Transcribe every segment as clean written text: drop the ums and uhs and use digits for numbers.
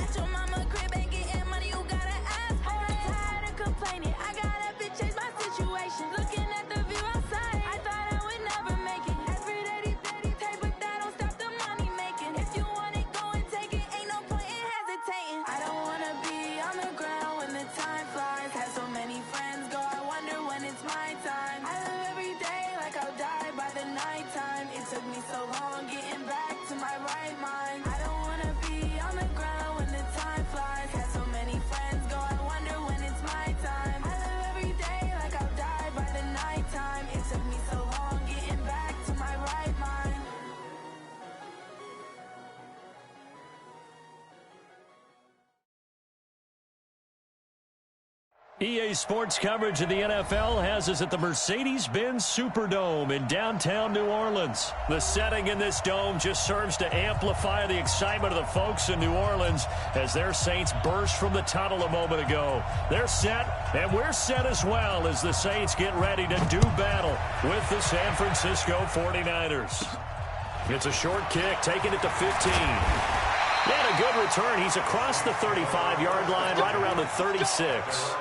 At your mama crib ain't getting money, you gotta ask for it. I'm tired of complaining, I gotta bitch change my situation. Looking at the view outside, I thought I would never make it. Every day they pay, but that don't stop the money making. If you want it, go and take it, ain't no point in hesitating. I don't wanna be on the ground when the time flies. Had so many friends go, I wonder when it's my time. I live every day like I'll die by the nighttime. It took me so long getting back to my right mind. I don't wanna be on the ground when the time flies. Had so many friends go, I wonder when it's my time. I live every day like I'll die by the nighttime. It took me so long getting back to my right mind. EA Sports coverage of the NFL has us at the Mercedes-Benz Superdome in downtown New Orleans. The setting in this dome just serves to amplify the excitement of the folks in New Orleans as their Saints burst from the tunnel a moment ago. They're set, and we're set as well as the Saints get ready to do battle with the San Francisco 49ers. It's a short kick, taking it to 15. And a good return. He's across the 35-yard line, right around the 36.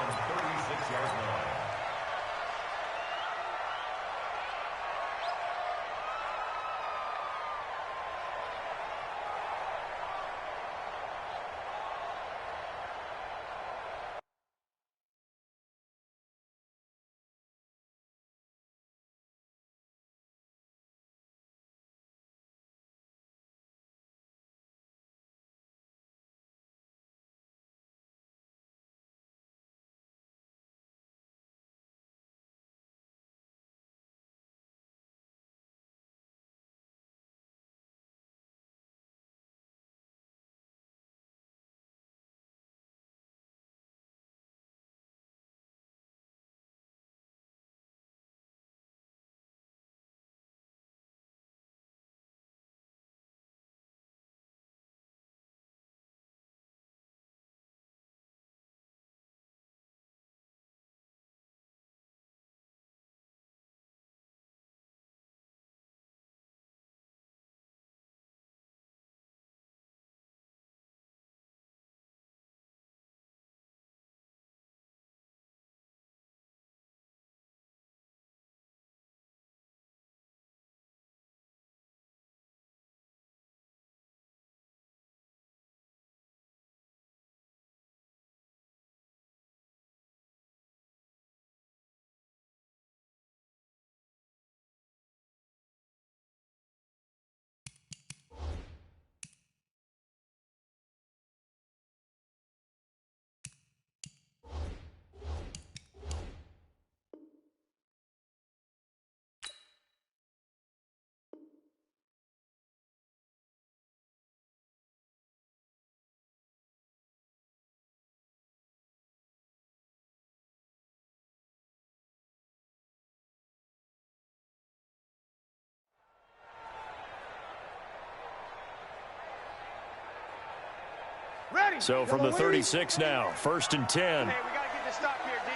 So from the 36 now, 1st and 10. Hey, we got to get this stop here, D.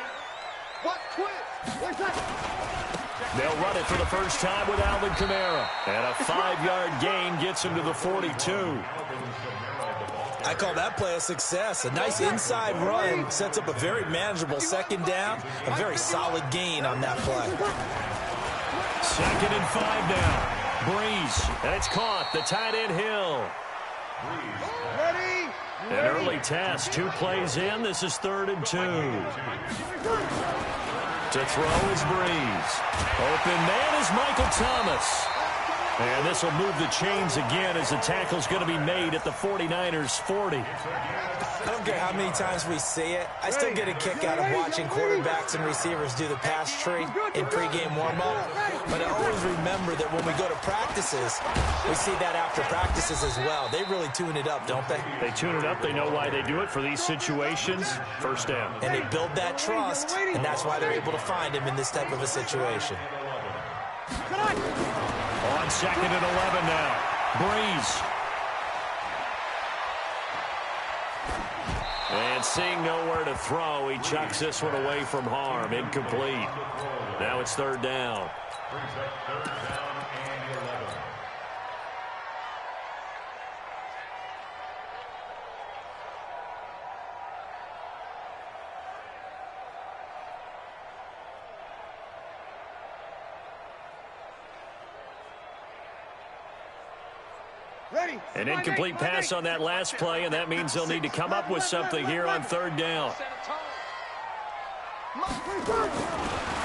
What? Twist? Where's that? They'll run it for the first time with Alvin Kamara. And a 5-yard gain gets him to the 42. I call that play a success. A nice inside run sets up a very manageable second down. A very solid gain on that play. 2nd and 5 now. Breeze. And it's caught. The tight end Hill. Ready? An early test. 2 plays in. This is 3rd and 2. To throw is Breeze. Open man is Michael Thomas. And this will move the chains again as the tackle's going to be made at the 49ers' 40. I don't care how many times we see it. I still get a kick out of watching quarterbacks and receivers do the pass tree in pregame warm-up. But I always remember that when we go to practices, we see that after practices as well. They really tune it up, don't they? They tune it up. They know why they do it for these situations. First down. And they build that trust, and that's why they're able to find him in this type of a situation. On 2nd and 11 now. Breeze. And seeing nowhere to throw, he chucks this one away from harm. Incomplete. Now it's 3rd down. An incomplete pass on that last play, and that means they'll need to come up with something here on third down.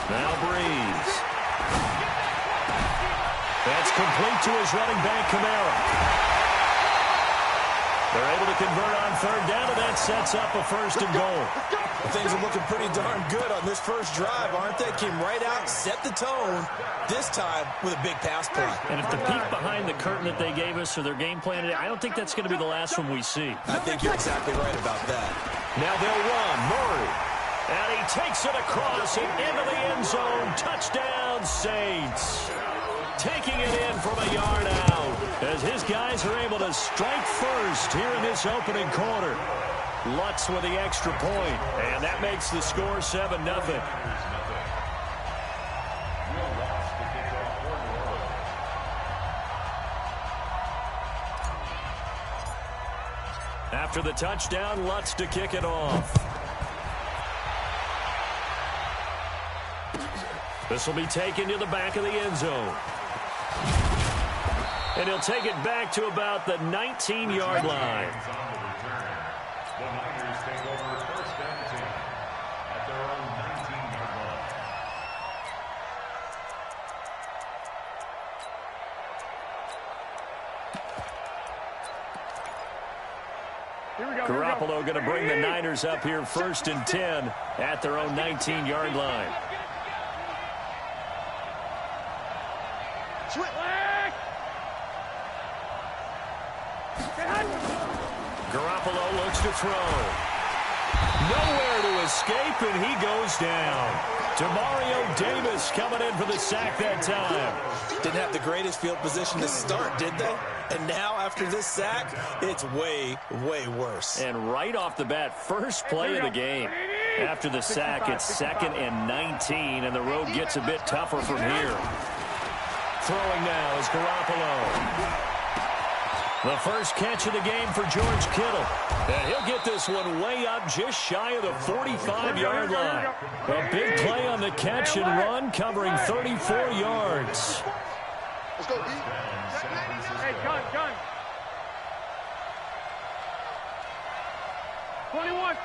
Now Breeze. That's complete to his running back, Kamara. They're able to convert on third down, and that sets up a 1st and goal. Things are looking pretty darn good on this first drive, aren't they? Came right out, set the tone, this time with a big pass play. And if the peek behind the curtain that they gave us or their game plan today, I don't think that's going to be the last one we see. I think you're exactly right about that. Now they'll run. Murray. And he takes it across and into the end zone. Touchdown, Saints. Taking it in from a yard out as his guys are able to strike first here in this opening quarter. Lutz with the extra point, and that makes the score 7-0. After the touchdown, Lutz to kick it off. This will be taken to the back of the end zone. And he'll take it back to about the 19-yard line. The Niners take over 1st and 10 at their own 19-yard line. Garoppolo going to bring the Niners up here 1st and 10 at their own 19-yard line. Garoppolo looks to throw. Nowhere to escape, and he goes down. Demario Davis coming in for the sack that time. Didn't have the greatest field position to start, did they? And now, after this sack, it's way, way worse. And right off the bat, first play of the game. After the sack, it's 2nd and 19, and the road gets a bit tougher from here. Throwing now is Garoppolo. The first catch of the game for George Kittle. And he'll get this one way up just shy of the 45-yard line. A big play on the catch and run, covering 34 yards. Let's go, D. Hey, gun. 21.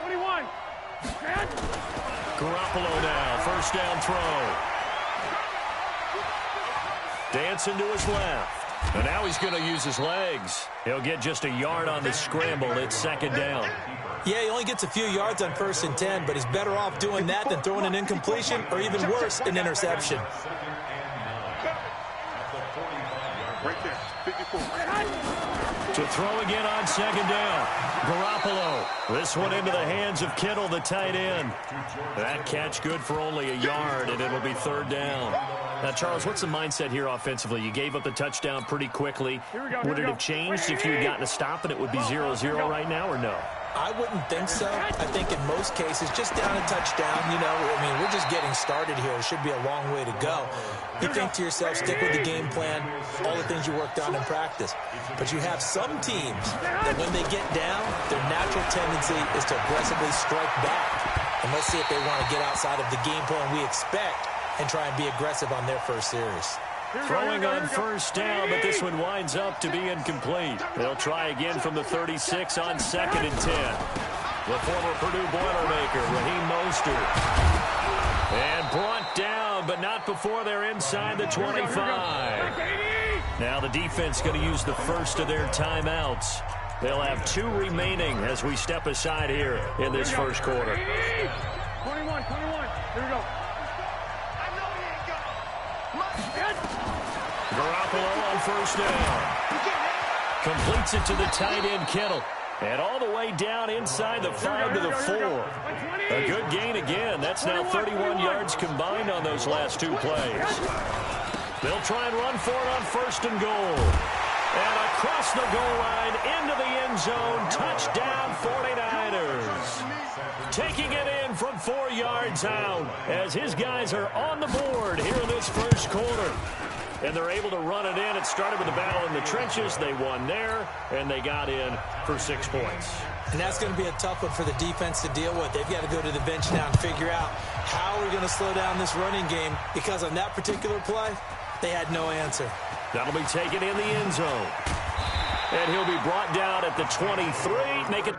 Garoppolo now, first down throw. Dancing to his left. And now he's going to use his legs. He'll get just a yard on the scramble. It's 2nd down. Yeah, he only gets a few yards on 1st and 10, but he's better off doing that than throwing an incompletion or even worse, an interception. Right there, 54. To throw again on 2nd down. Garoppolo. This one into the hands of Kittle, the tight end. That catch good for only a yard, and it'll be 3rd down. Now, Charles, what's the mindset here offensively? You gave up the touchdown pretty quickly. Would it have changed if you had gotten a stop and it would be 0-0 right now, or no? I wouldn't think so. I think in most cases, just down a touchdown, we're just getting started here. It should be a long way to go. You think to yourself, stick with the game plan, all the things you worked on in practice. But you have some teams that when they get down, their natural tendency is to aggressively strike back. And let's see if they want to get outside of the game plan we expect and try and be aggressive on their first series. Throwing on first down, but this one winds up to be incomplete. They'll try again from the 36 on 2nd and 10. The former Purdue Boilermaker, Raheem Mostert. And brought down, but not before they're inside the 25. Now the defense going to use the first of their timeouts. They'll have 2 remaining as we step aside here in this first quarter. 21. Here we go. Garoppolo on first down. Completes it to the tight end, Kittle. And all the way down inside the 5 to the 4. A good gain again. That's now 31 yards combined on those last 2 plays. They'll try and run for it on 1st and goal. And across the goal line into the end zone. Touchdown 49ers. Taking it in from 4 yards out as his guys are on the board here in this first quarter. And they're able to run it in. It started with a battle in the trenches. They won there, and they got in for 6 points. And that's going to be a tough one for the defense to deal with. They've got to go to the bench now and figure out how we're going to slow down this running game, because on that particular play, they had no answer. That'll be taken in the end zone. And he'll be brought down at the 23. Make it...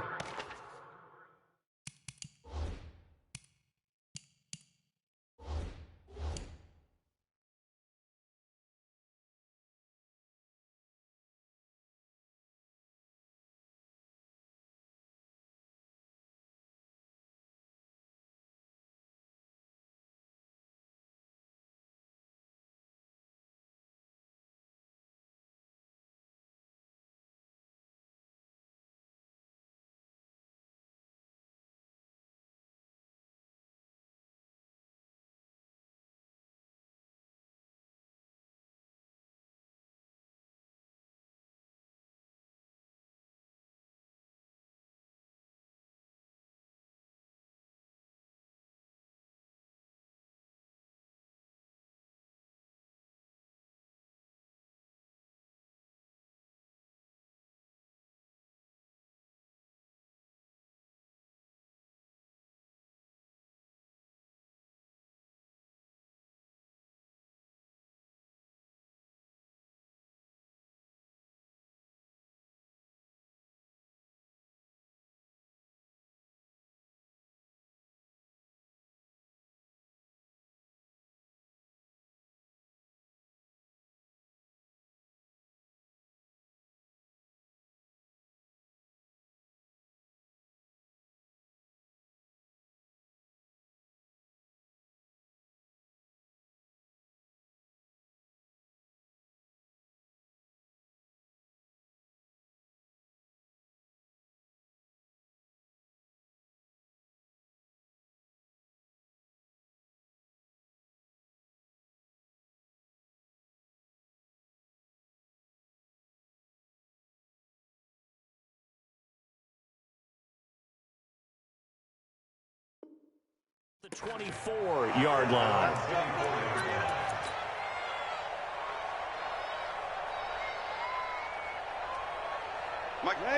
The 24-yard line.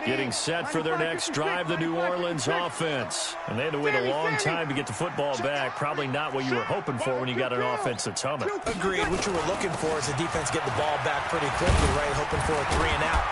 Getting set for their next drive, the New Orleans offense. And they had to wait a long time to get the football back. Probably not what you were hoping for when you got an offense that's humming. Agreed. What you were looking for is the defense getting the ball back pretty quickly, right? Hoping for a 3 and out.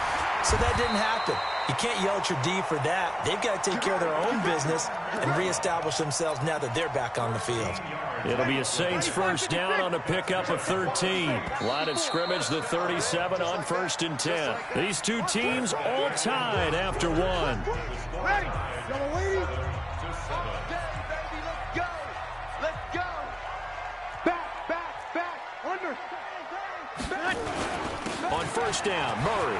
So that didn't happen. You can't yell at your D for that. They've got to take care of their own business and reestablish themselves now that they're back on the field. It'll be a Saints first down on a pickup of 13. Line of scrimmage, the 37 on 1st and 10. These two teams all tied after one. Ready? Y'all waiting? Okay, baby, let's go. Let's go. Back. Under. Back. On first down, Murray.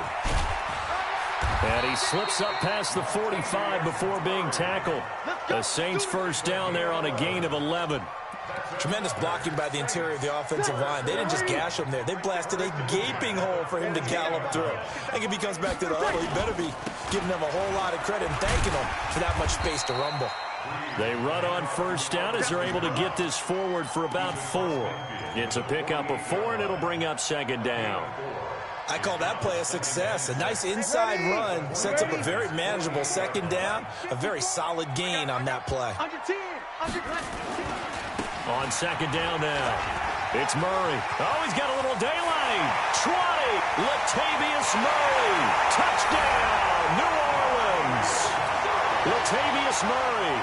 And he slips up past the 45 before being tackled. The Saints first down there on a gain of 11. Tremendous blocking by the interior of the offensive line. They didn't just gash him there. They blasted a gaping hole for him to gallop through. I think if he comes back to the huddle, he better be giving them a whole lot of credit and thanking them for that much space to rumble. They run on first down as they're able to get this forward for about 4. It's a pickup of 4, and it'll bring up 2nd down. I call that play a success. A nice inside run sets up a very manageable 2nd down. A very solid gain on that play. Under 10. On 2nd down now, it's Murray. Oh, he's got a little daylight. 20, Latavius Murray. Touchdown, New Orleans. Latavius Murray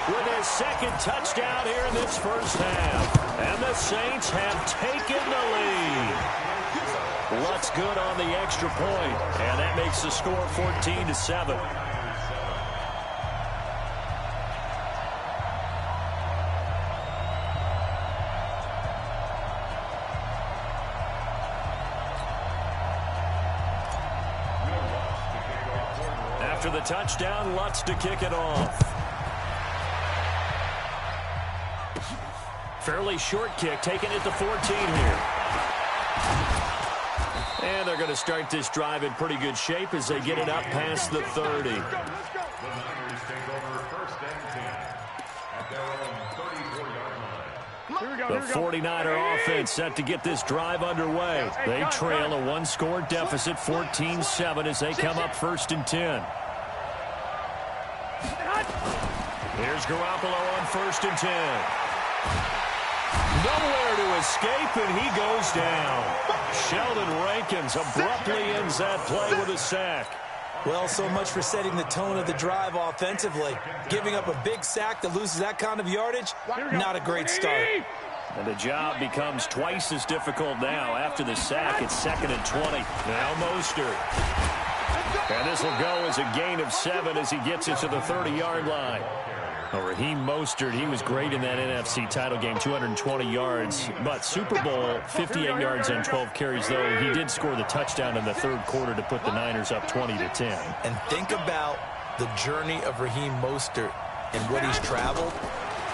with his 2nd touchdown here in this first half. And the Saints have taken the lead. Lutz good on the extra point, and that makes the score 14-7. After the touchdown, Lutz to kick it off. Fairly short kick, taking it to 14 here. And they're going to start this drive in pretty good shape as they get it up past the 30. The Niners take over 1st and 10 at their own 34-yard line. The 49er offense set to get this drive underway. They trail a 1-score deficit, 14-7, as they come up 1st and 10. Here's Garoppolo on 1st and 10. Nowhere to escape, and he goes down. Sheldon Rankins abruptly ends that play with a sack. Well, so much for setting the tone of the drive offensively. Giving up a big sack that loses that kind of yardage, not a great start. And the job becomes twice as difficult now. After the sack, it's 2nd and 20. Now Mostert. And this will go as a gain of 7 as he gets it to the 30-yard line. Well, Raheem Mostert, he was great in that NFC title game, 220 yards. But Super Bowl, 58 yards on 12 carries, though. He did score the touchdown in the third quarter to put the Niners up 20-10. And think about the journey of Raheem Mostert and what he's traveled.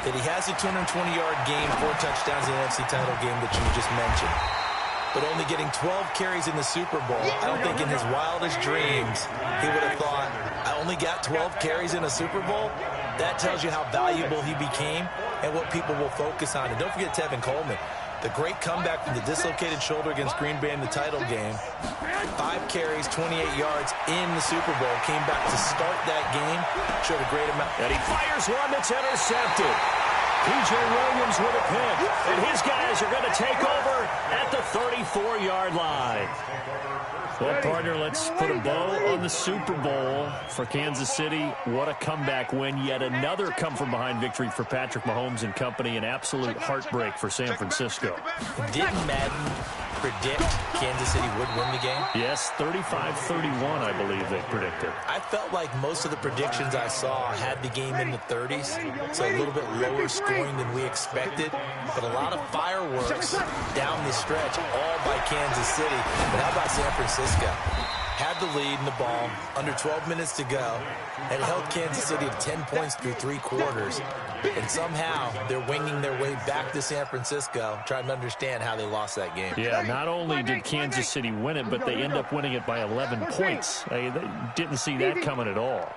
That he has a 220-yard game, 4 touchdowns in the NFC title game that you just mentioned. But only getting 12 carries in the Super Bowl, I don't think in his wildest dreams he would have thought, I only got 12 carries in a Super Bowl? That tells you how valuable he became and what people will focus on. And don't forget Tevin Coleman. The great comeback from the dislocated shoulder against Green Bay in the title game. 5 carries, 28 yards in the Super Bowl. Came back to start that game. Showed a great amount. And he fires one that's intercepted. P.J. Williams with a pick. And his guys are going to take over at the 34-yard line. Well, partner, let's put a bow on the Super Bowl for Kansas City. What a comeback win. Yet another come-from-behind victory for Patrick Mahomes and company. An absolute heartbreak for San Francisco. Didn't Madden predict Kansas City would win the game? Yes, 35-31, I believe they predicted. I felt like most of the predictions I saw had the game in the 30s, so a little bit lower scoring than we expected, but a lot of fireworks down the stretch, all by Kansas City. But how about San Francisco? Had the lead in the ball, under 12 minutes to go, and held Kansas City to 10 points through 3 quarters. And somehow they're winging their way back to San Francisco, trying to understand how they lost that game. Yeah, not only did Kansas City win it, but they end up winning it by 11 points. They didn't see that coming at all.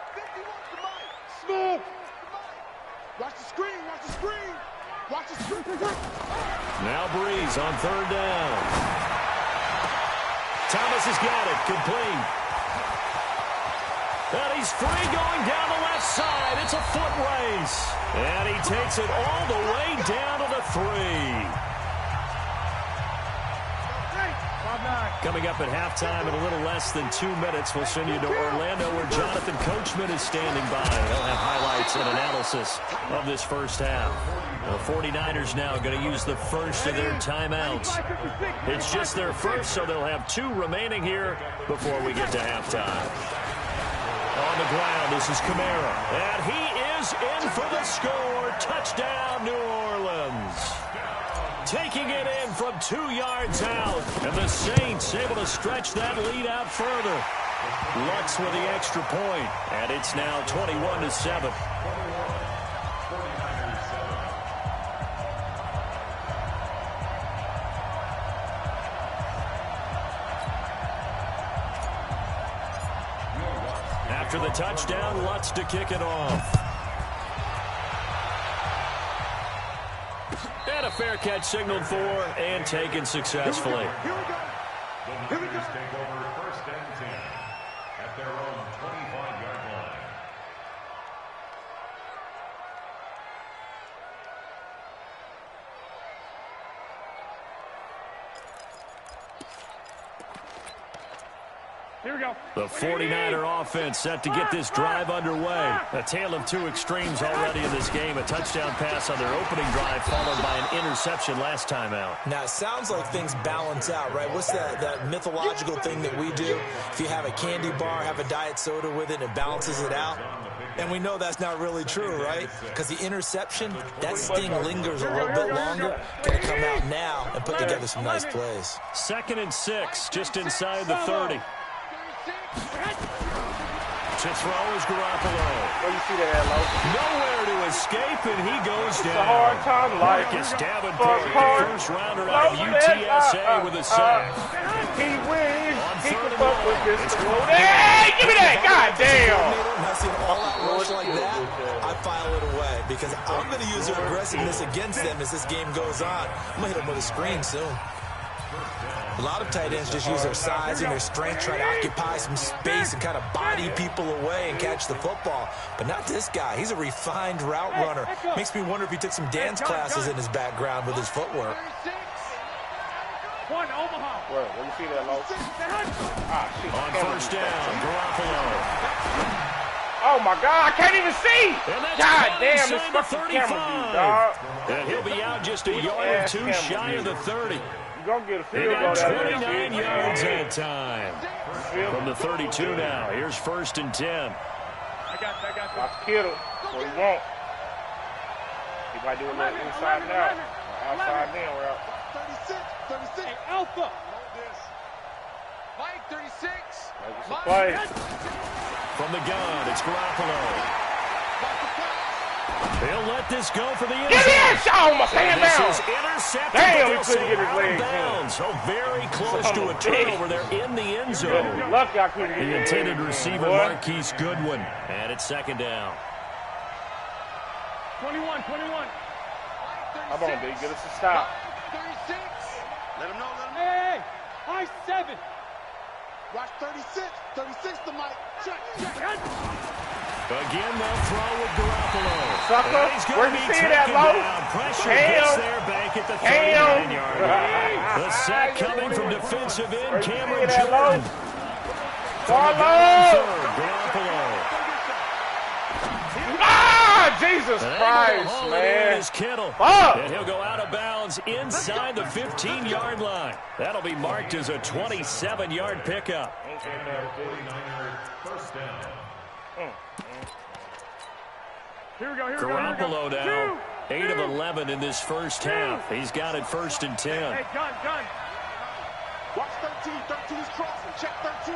Watch the screen, watch the screen, watch the screen. Now Breeze on 3rd down. Thomas has got it, complete. And he's free going down the left side. It's a foot race. And he takes it all the way down to the 3. Coming up at halftime in a little less than 2 minutes, we'll send you to Orlando where Jonathan Coachman is standing by. They'll have highlights and analysis of this first half. The 49ers now going to use the first of their timeouts. It's just their first, so they'll have 2 remaining here before we get to halftime. On the ground, this is Kamara. And he is in for the score. Touchdown, New Orleans. Taking it in from 2 yards out. And the Saints able to stretch that lead out further. Lutz with the extra point. And it's now 21-7. After the touchdown, Lutz to kick it off. And a fair catch signaled for and taken successfully. The Niners take over 1st and 10 at their own 25-yard line. Here we go. The 49er offense set to get this drive underway. A tale of 2 extremes already in this game. A touchdown pass on their opening drive followed by an interception last time out. Now, it sounds like things balance out, right? What's that mythological thing that we do? If you have a candy bar, have a diet soda with it, it balances it out. And we know that's not really true, right? Because the interception, that sting lingers a little bit longer. Going to come out now and put together some nice plays. 2nd and 6, just inside the 30. To throw is Garoppolo. Where you see that, Lo? Nowhere to escape, and he goes It's down. a hard time life. Marcus Davenport, the first rounder out of UTSA with a sack. He wins. He can 3rd and fuck with long. this. It's Hey, give me that. God damn. When I see an all-out rush like that, I file it away because I'm going to use their aggressiveness against them as this game goes on. I'm going to hit them with a screen soon. A lot of tight ends just use their size and their strength, try to occupy some space and kind of body people away and catch the football. But not this guy. He's a refined route runner. Makes me wonder if he took some dance classes in his background with his footwork. Where you see that, Low? On first down, Garoppolo. Oh, my God, I can't even see. God damn, this fucking 35. camera view, dog. And he'll be out just a yard or two shy of the 30. You're going to get a He field goal got out of 29 that yards that time. From the 32 now. Here's 1st and 10. I got Watch Kittle. What he want. He might do a little inside and out. Outside in route. 36. Hey, Alpha. Mike, 36. That's a play. From the gun, it's Garoppolo. He'll let this go for the end zone. Get in! Oh, my hand This down. is intercepted. Damn, he but couldn't get his out of legs in. bounds. So very close to a turnover there in the end zone. Lucky I couldn't get The his intended legs in, receiver, boy. Marquise Goodwin. And it's 2nd down. 21. Come on, D. Get us a stop. 36. Let him know. Hey, high 7. Watch 36. 36 to Mike. Check. Again, they'll throw with Garoppolo. Sucker, And he's where going to you be see taken that, Low? down. Pressure Damn. gets there back at the 39-yard line. The sack coming from defensive end, Where you Cameron see that, Low? Jordan. Carlo! Garoppolo. Ah, Jesus And Christ, man. Is Kittle. Fuck. And he'll go out of bounds inside the 15-yard line. That'll be marked as a 27-yard pickup. Here we go. Garoppolo now, 8 of 11 in this first half. He's got it 1st and 10. Hey, gun. Watch 13. 13 is crossing. Check 13.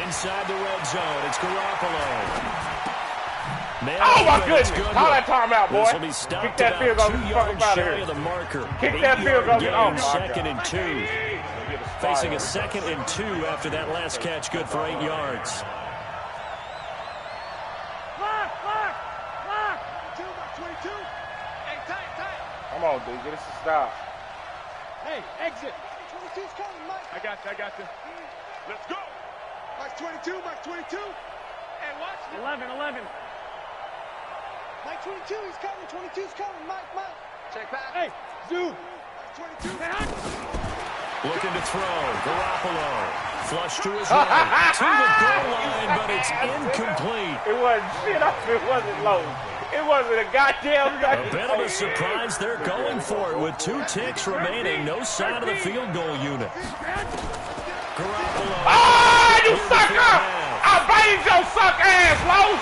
Inside the red zone, it's Garoppolo. Oh, my goodness. Call that timeout, boy. This will be stopped Kick that field goal. about 2 Get the yards fuck out of shy here. of the marker. Kick that field goal. Gain, Oh, my 2nd God. and 2. Facing a 2nd and 2 after that last catch, good for 8 yards. Lock. 22. Hey, tight. Come on, dude. Get us a stop. Hey, exit. 22's coming, Mike. I got you. Let's go. Mike's 22. Hey, watch it. 11. Mike 22, he's coming. 22's coming. Mike. Check back. Hey, zoom. Mike 22. Looking to throw. Garoppolo. Flush to his right. To the goal line, but it's incomplete. It wasn't shit off. It wasn't low. It wasn't a goddamn A bit of a surprise. They're going for it with 2 ticks remaining. No sign of the field goal unit. Garoppolo. Ah, you sucker! I banged your suck ass, Low.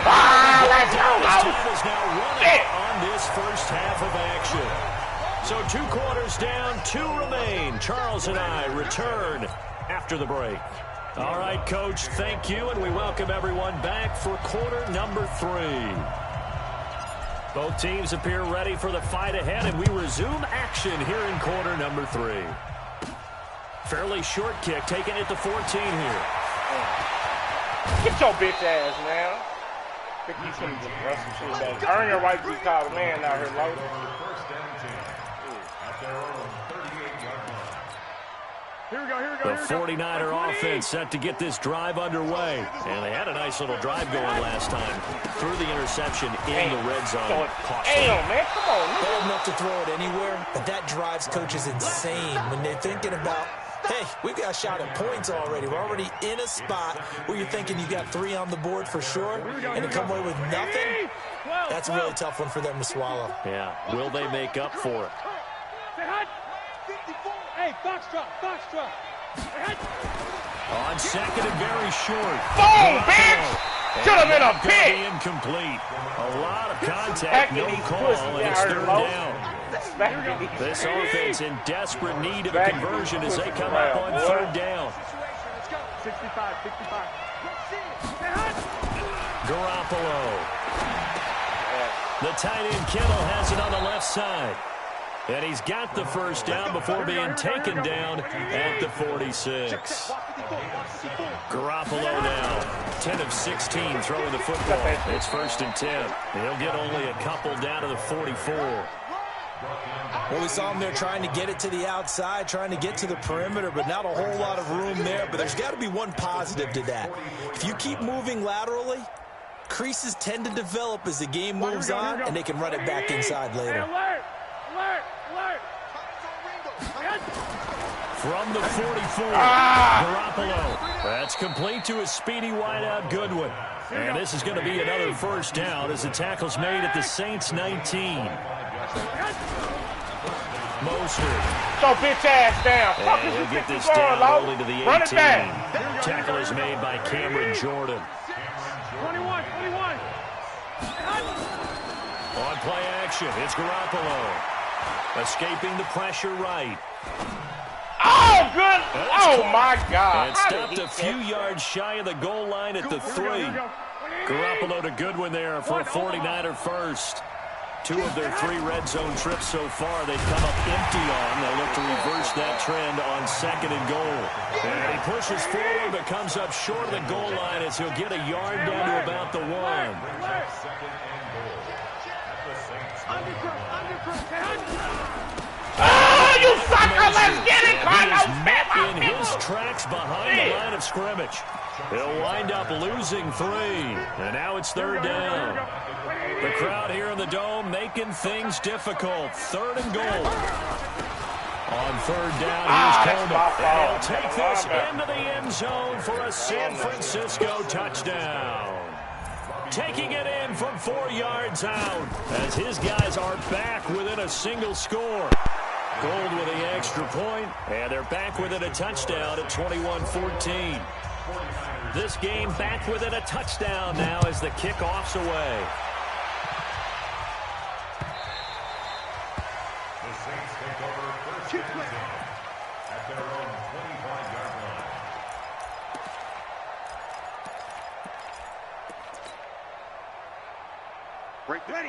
Ah, let's go, Time Low. is now running on this first half of action. So 2 quarters down, 2 remain. Charles and I return after the break. All right, Coach, thank you, and we welcome everyone back for quarter number 3. Both teams appear ready for the fight ahead, and we resume action here in quarter number 3. Fairly short kick, taking it to 14 here. Get your bitch ass, man. Think you can just run some shit back. Earn your right to be called a man out here, Low. Here we go. The 49er offense set to get this drive underway. And they had a nice little drive going last time. Threw the interception in the red zone. Damn, man, come on. Old enough to throw it anywhere, but that drives coaches insane when they're thinking about, hey, we've got a shot at points already. We're already in a spot where you're thinking you got 3 on the board for sure, and to come away with nothing, that's a really tough one for them to swallow. Yeah, will they make up for it? Hey, box drop. On 2nd and very short. Boom, bitch! Should have been a pick. Incomplete. A lot of contact, no call, and it's 3rd down. This offense in desperate need of a conversion as they come up on 3rd down. 65. Garoppolo. The tight end Kittle has it on the left side. And he's got the first down before being taken down at the 46. Garoppolo now, 10 of 16 throwing the football. It's 1st and 10. He'll get only a couple down to the 44. Well, we saw him there trying to get it to the outside, trying to get to the perimeter, but not a whole lot of room there. But there's got to be one positive to that. If you keep moving laterally, creases tend to develop as the game moves on, and they can run it back inside later. From the 44, Garoppolo. That's complete to his speedy wideout, Goodwin. And this is going to be another first down as the tackle's made at the Saints 19. Mostert. So bitch ass down. And he'll get this down only to the 18. Run it back. Tackle is made by Cameron Jordan. 21. On play action, it's Garoppolo. Escaping the pressure right. Oh, good. Oh, my God. And stopped a few yards shy of the goal line at the 3. Garoppolo to Goodwin there for a 49er first. 2 of their 3 red zone trips so far they've come up empty on. They'll look to reverse that trend on 2nd and goal. And he pushes forward but comes up short of the goal line as he'll get a yard down to about the 1. Oh, you sucker! Let's get it, Carlos! In his tracks behind the line of scrimmage. He'll wind up losing 3. And now it's 3rd down. The crowd here in the Dome making things difficult. 3rd and goal. On 3rd down, here's Coleman. And he'll take this into the end zone for a San Francisco touchdown. Taking it in from 4 yards out as his guys are back within a single score. Gold with the extra point, and they're back within a touchdown at 21-14. This game back within a touchdown now as the kickoff's away. The Saints take over first and 10 at their own 25-yard line.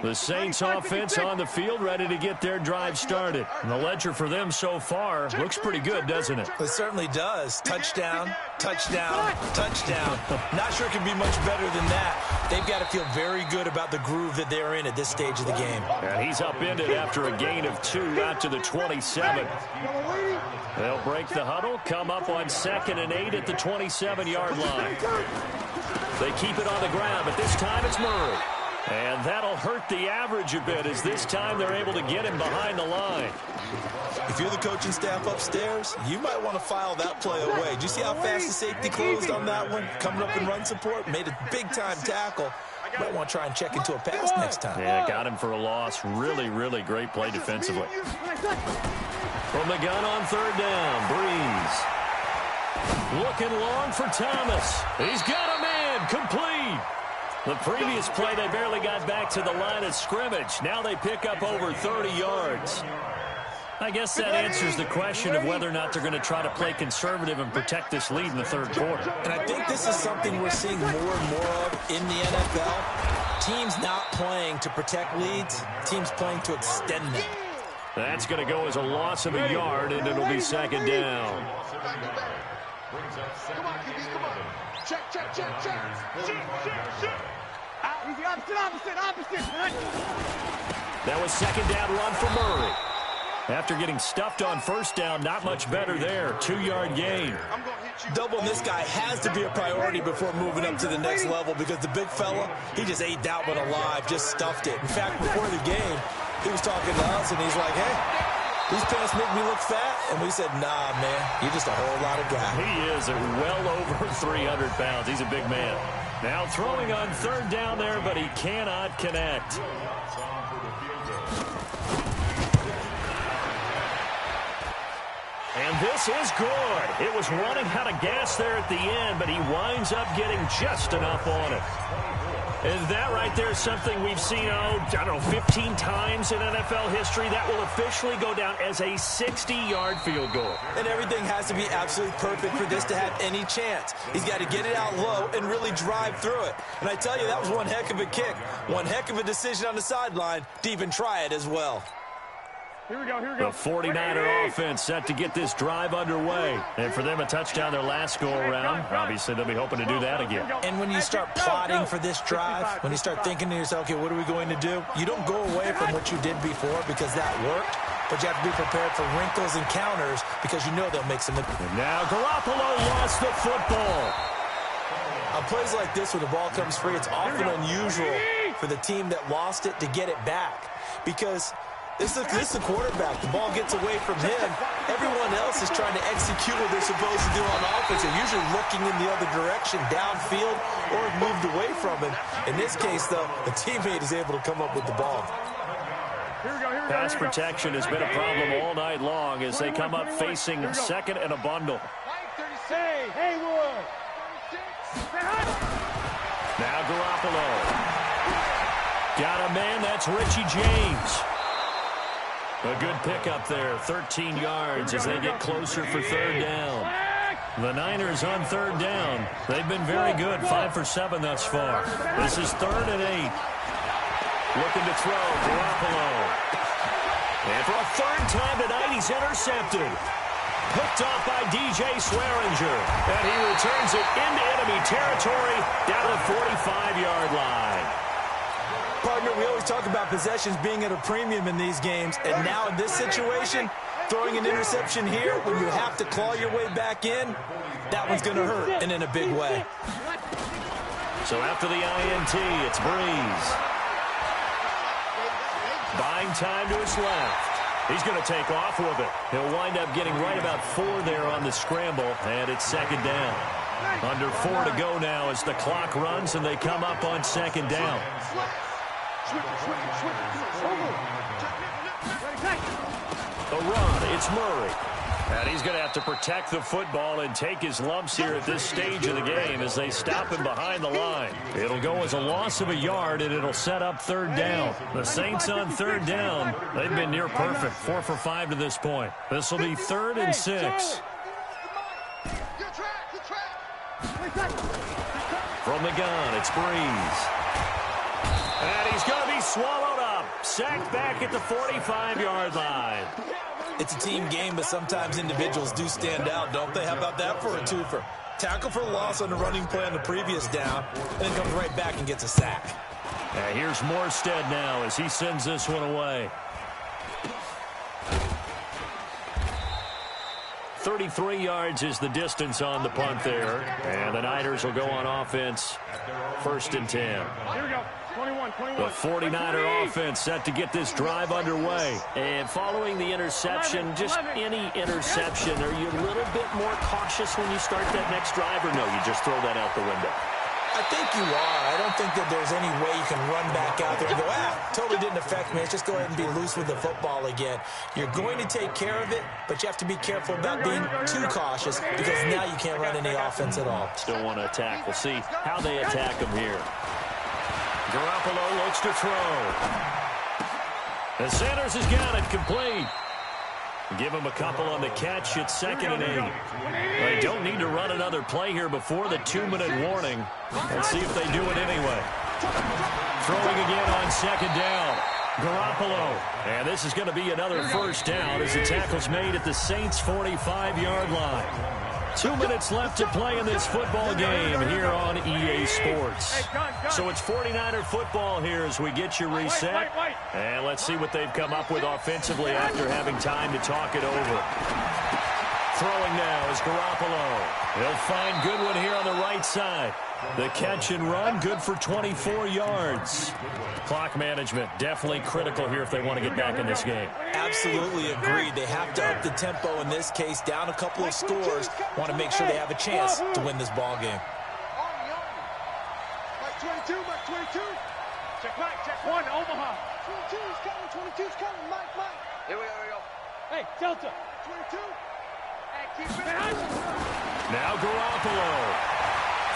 The Saints offense on the field ready to get their drive started. And the ledger for them so far looks pretty good, doesn't it? It certainly does. Touchdown, touchdown, touchdown. Not sure it can be much better than that. They've got to feel very good about the groove that they're in at this stage of the game. And he's upended after a gain of 2 out to the 27. They'll break the huddle, come up on 2nd and 8 at the 27-yard line. They keep it on the ground, but this time it's Murray. And that'll hurt the average a bit as this time they're able to get him behind the line. If you're the coaching staff upstairs, you might want to file that play away. Do you see how fast the safety closed on that one? Coming up in run support, made a big-time tackle. You might want to try and check into a pass next time. Yeah, got him for a loss. Really, really great play defensively. From the gun on 3rd down, Breeze. Looking long for Thomas. He's got a man, complete. The previous play, they barely got back to the line of scrimmage. Now they pick up over 30 yards. I guess that answers the question of whether or not they're going to try to play conservative and protect this lead in the 3rd quarter. And I think this is something we're seeing more and more of in the NFL. Teams not playing to protect leads, teams playing to extend them. That's going to go as a loss of a yard, and it'll be 2nd down. Come on, QB, come on. Check. Easy, opposite. That was 2nd down run for Murray. After getting stuffed on 1st down, not much better there. 2-yard gain. Doubling this guy has to be a priority before moving up to the next level because the big fella, he just ate that one alive, just stuffed it. In fact, before the game, he was talking to us, and he's like, hey, these pants make me look fat. And we said, nah, man, you're just a whole lot of guy. He is well over 300 pounds. He's a big man. Now throwing on 3rd down there, but he cannot connect. And this is good. It was running out of gas there at the end, but he winds up getting just enough on it. And that right there is something we've seen, 15 times in NFL history. That will officially go down as a 60-yard field goal. And everything has to be absolutely perfect for this to have any chance. He's got to get it out low and really drive through it. And I tell you, that was one heck of a kick. One heck of a decision on the sideline to even try it as well. The 49er offense set to get this drive underway. And for them, a touchdown their last go-around. Obviously, they'll be hoping to do that again. And when you start plotting for this drive, when you start thinking to yourself, okay, what are we going to do? You don't go away from what you did before because that worked, but you have to be prepared for wrinkles and counters because you know they'll make some. And now Garoppolo lost the football. On plays like this, when the ball comes free, it's often unusual for the team that lost it to get it back because this is the quarterback. The ball gets away from him. Everyone else is trying to execute what they're supposed to do on offense. They're usually looking in the other direction, downfield, or have moved away from him. In this case, though, the teammate is able to come up with the ball. Pass protection has been a problem all night long as they come up facing second and a bundle. Now Garoppolo. Got a man, that's Richie James. A good pickup there, 13 yards as they get closer for third down. The Niners on third down. They've been very good, 5 for 7 thus far. This is 3rd and 8. Looking to throw, Garoppolo. And for a third time tonight, he's intercepted. Hooked off by DJ Swearinger. And he returns it into enemy territory down the 45-yard line. Partner, we always talk about possessions being at a premium in these games, and now in this situation, throwing an interception here when you have to claw your way back in, that one's going to hurt, and in a big way. So after the INT, it's Breeze. Buying time to his left. He's going to take off with it. He'll wind up getting right about 4 there on the scramble, and it's second down. Under 4 to go now as the clock runs, and they come up on second down. The run, it's Murray. And he's going to have to protect the football and take his lumps here at this stage of the game as they stop him behind the line. It'll go as a loss of a yard, and it'll set up third down. The Saints on third down, they've been near perfect, 4 for 5 to this point. This will be 3rd and 6. From the gun, it's Breeze. And he's going to be swallowed up. Sacked back at the 45-yard line. It's a team game, but sometimes individuals do stand out, don't they? How about that for a twofer? Tackle for loss on the running play on the previous down, and then comes right back and gets a sack. And here's Morstead now as he sends this one away. 33 yards is the distance on the punt there. And the Niners will go on offense, 1st and 10. Here we go. 21. The 49er offense set to get this drive underway. And following the interception, just any interception, are you a little bit more cautious when you start that next drive, or no, you just throw that out the window? I think you are. I don't think that there's any way you can run back out there and go, totally didn't affect me. Let's just go ahead and be loose with the football again. You're going to take care of it, but you have to be careful about being too cautious because now you can't run any offense at all. Still want to attack. We'll see how they attack him here. Garoppolo looks to throw. And Sanders has got it complete. Give him a couple on the catch. It's 2nd and 8. They don't need to run another play here before the 2-minute warning. Let's see if they do it anyway. Throwing again on 2nd down. Garoppolo. And this is going to be another first down as the tackle's made at the Saints' 45-yard line. 2 minutes left to play in this football game here on EA Sports. So it's 49er football here as we get you reset. And let's see what they've come up with offensively after having time to talk it over. Throwing now is Garoppolo. He'll find Goodwin here on the right side. The catch and run, good for 24 yards. Clock management, definitely critical here if they want to get back in this game. Absolutely agreed. They have to up the tempo in this case, down a couple of scores. Want to make sure they have a chance to win this ball game. Mike 22, Mike 22. Check Mike, check 1, Omaha. 22's coming, 22's coming, Mike. Here we go. Hey, Delta. 22. Hey, keep it behind. Now Garoppolo.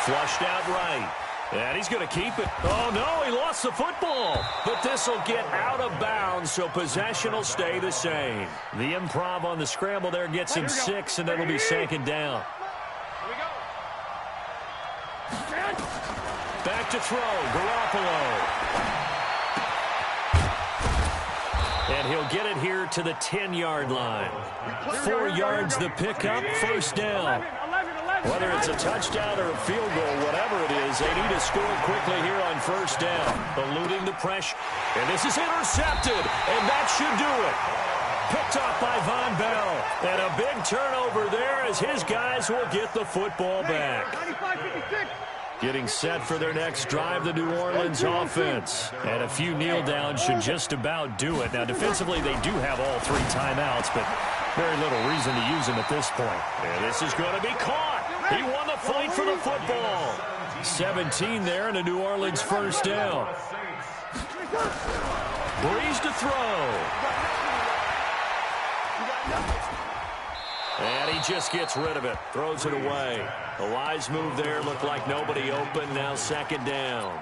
Flushed out right. And he's going to keep it. Oh, no, he lost the football. But this will get out of bounds, so possession will stay the same. The improv on the scramble there gets him 6, and it'll be 2nd down. Here we go. Back to throw, Garoppolo. And he'll get it here to the 10-yard line. 4 yards the pickup, first down. Whether it's a touchdown or a field goal, whatever it is, they need to score quickly here on first down. Eluding the pressure. And this is intercepted, and that should do it. Picked off by Von Bell. And a big turnover there as his guys will get the football back. Getting set for their next drive, the New Orleans offense. And a few kneel downs should just about do it. Now, defensively, they do have all 3 timeouts, but very little reason to use them at this point. And this is going to be caught. He won the fight for the football. 17 there and a New Orleans first down. Breeze to throw. And he just gets rid of it. Throws it away. A wise move there. Looked like nobody open. Now second down.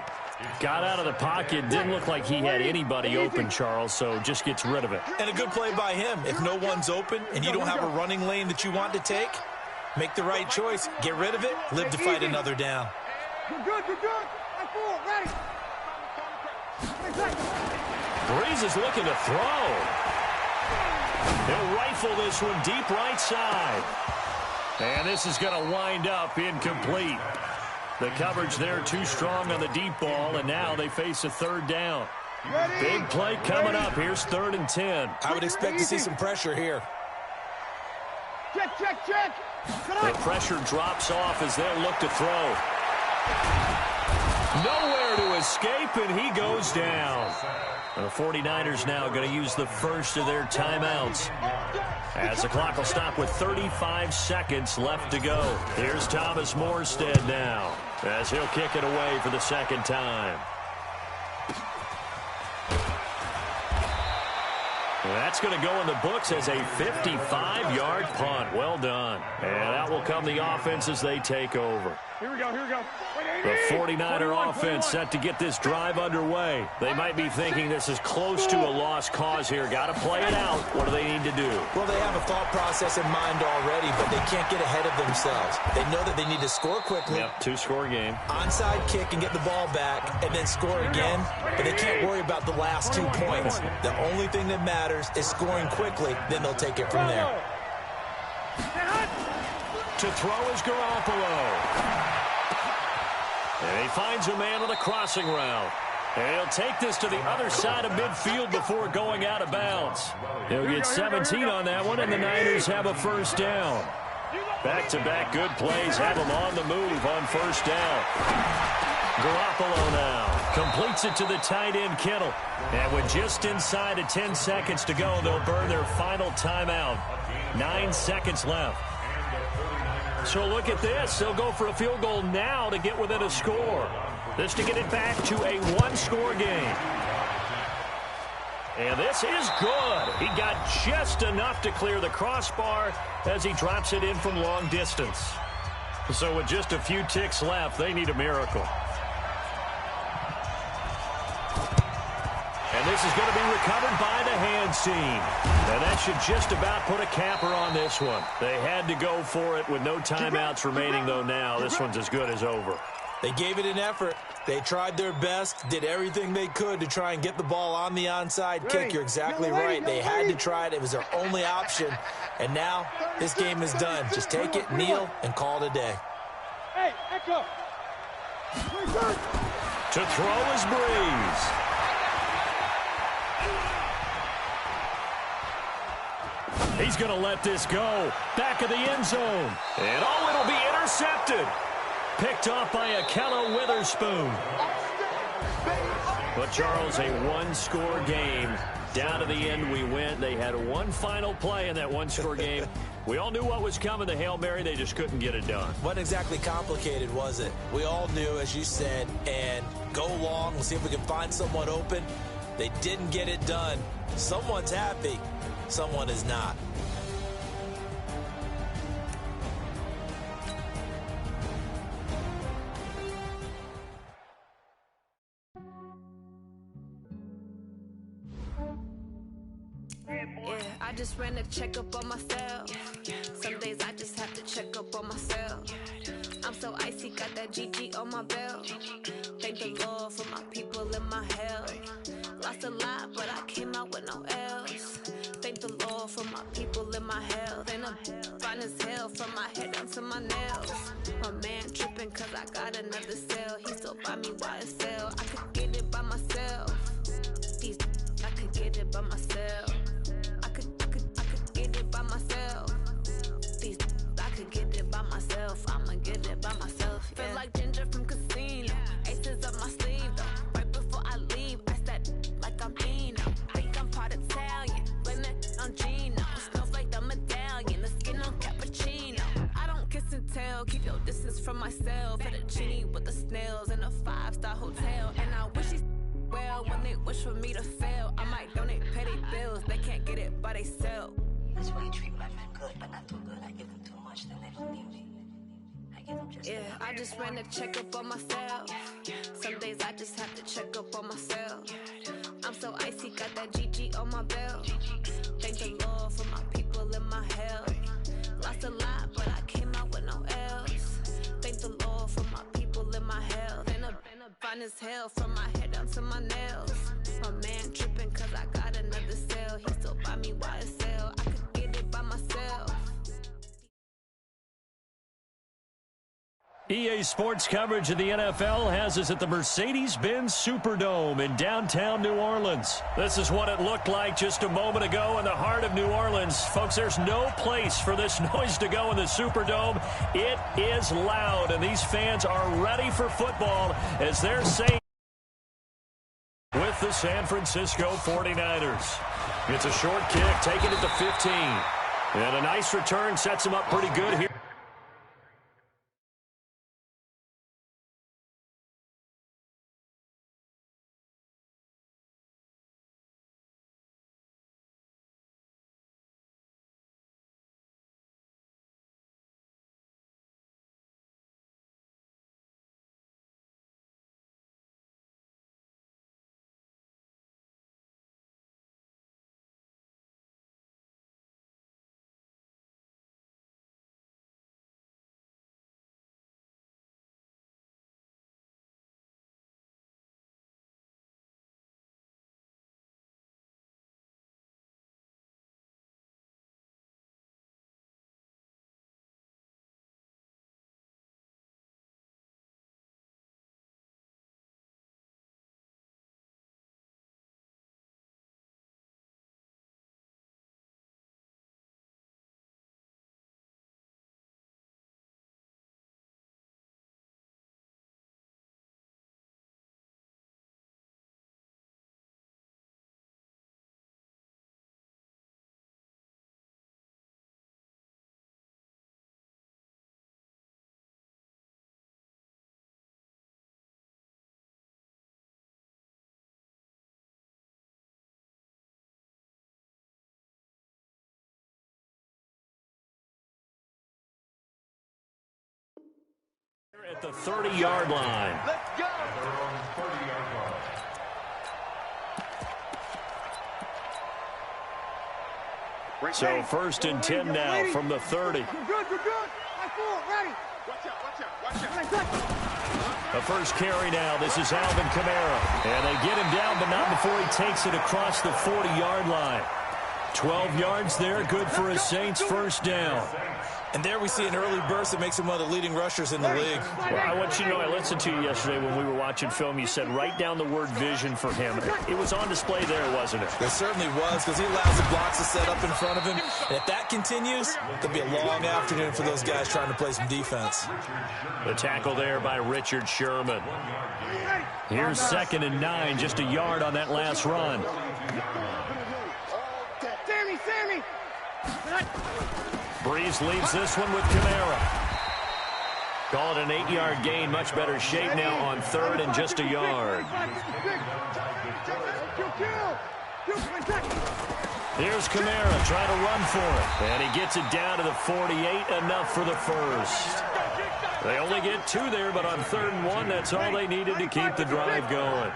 Got out of the pocket. Didn't look like he had anybody open, Charles, so just gets rid of it. And a good play by him. If no one's open and you don't have a running lane that you want to take, make the right choice. Get rid of it. Live to fight another down. You're good. Ready. Breeze is looking to throw. He'll rifle this one deep right side. And this is going to wind up incomplete. The coverage there too strong on the deep ball, and now they face a third down. Big play coming up. Here's 3rd and 10. I would expect to see some pressure here. Check. The pressure drops off as they'll look to throw. Nowhere to escape, and he goes down. The 49ers now going to use the first of their timeouts, as the clock will stop with 35 seconds left to go. Here's Thomas Morstead now, as he'll kick it away for the second time. That's going to go in the books as a 55-yard punt. Well done. And out will come the offense as they take over. Here we go. The 49er offense set to get this drive underway. They might be thinking this is close to a lost cause here. Got to play it out. What do they need to do? Well, they have a thought process in mind already, but they can't get ahead of themselves. They know that they need to score quickly. Yep, 2-score game. Onside kick and get the ball back and then score again, but they can't worry about the last 2 points. The only thing that matters is scoring quickly, then they'll take it from there. To throw is Garoppolo. And he finds a man on the crossing route. And he'll take this to the other side of midfield before going out of bounds. He'll get 17 on that one, and the Niners have a first down. Back-to-back good plays have them on the move on first down. Garoppolo now completes it to the tight end, Kittle. And with just inside of 10 seconds to go, they'll burn their final timeout. 9 seconds left. So look at this. They'll go for a field goal now to get within a score. This to get it back to a 1-score game. And this is good. He got just enough to clear the crossbar as he drops it in from long distance. So with just a few ticks left, they need a miracle. And this is going to be recovered by the hands team. And that should just about put a capper on this one. They had to go for it with no timeouts remaining, though now. This one's as good as over. They gave it an effort. They tried their best, did everything they could to try and get the ball on the onside kick. You're exactly right. They had to try it. It was their only option. And now this game is done. Just take it, kneel, and call it a day. Hey, Echo. To throw is Breeze. He's going to let this go. Back of the end zone. And oh, it'll be intercepted. Picked off by Akello Witherspoon. But, Charles, a 1-score game. Down to the end we went. They had one final play in that 1-score game. We all knew what was coming, the Hail Mary. They just couldn't get it done. Wasn't exactly complicated, was it? We all knew, as you said, and go long. We'll see if we can find someone open. They didn't get it done. Someone's happy. Someone is not. Yeah, I just ran a checkup on myself. Some days I just have to check up on myself. I'm so icy, got that GG on my belt. Thank the Lord for my people and my health. Lost a lot, but I came out with no L. my health. And I'm fine as hell from my head down to my nails. My man tripping cause I got another cell. He still buy me YSL. I could get it by myself. I could get it by myself. I could get it by myself. I could get it by myself. I'ma get it by myself. Yeah. Feel like Ginger from Casino. Aces up my sleeve though. Right before I leave, I said like I'm Eno. Think I'm part Italian. Blame it on Gino. Smells like the medallion. The skin on cappuccino. I don't kiss and tell. Keep your distance from myself. Fettuccine with the snails in a 5-star hotel. And I wish these well when they wish for me to fail. I might donate petty bills. They can't get it by they sell. That's why you treat my men good, but not too good. I give them too much, then they don't need me. I give them just enough. I just ran a checkup on myself. Some days I just have to check up on myself. I'm so icy, got that GG on my belt. Thank the Lord for my people in my health. Lost a lot, but I came out with no else. Thank the Lord for my people in my health. And I'm fine as hell from my head down to my nails. My man tripping cause I got another cell. He still buy me YSL. I could get it by myself. EA Sports coverage of the NFL has us at the Mercedes-Benz Superdome in downtown New Orleans. This is what it looked like just a moment ago in the heart of New Orleans. Folks, there's no place for this noise to go in the Superdome. It is loud, and these fans are ready for football as they're saying with the San Francisco 49ers. It's a short kick, taking it to 15. And a nice return sets him up pretty good here. At the 30-yard line. Let's go. So first and 10 now from the 30. Good. My fault. Ready. Watch out. The first carry now. This is Alvin Kamara. And they get him down, but not before he takes it across the 40-yard line. 12 yards there. Good for a Saints first down. And there we see an early burst that makes him one of the leading rushers in the league. Well, I want you to know, I listened to you yesterday when we were watching film. You said write down the word vision for him. It was on display there, wasn't it? It certainly was, because he allows the blocks to set up in front of him. And if that continues, it'll be a long afternoon for those guys trying to play some defense. The tackle there by Richard Sherman. Here's 2nd and 9, just a yard on that last run. Sammy. Breeze leads this one with Kamara. Call it an 8-yard gain. Much better shape now on 3rd and just a yard. Here's Kamara trying to run for it. And he gets it down to the 48. Enough for the first. They only get 2 there, but on 3rd and 1, that's all they needed to keep the drive going.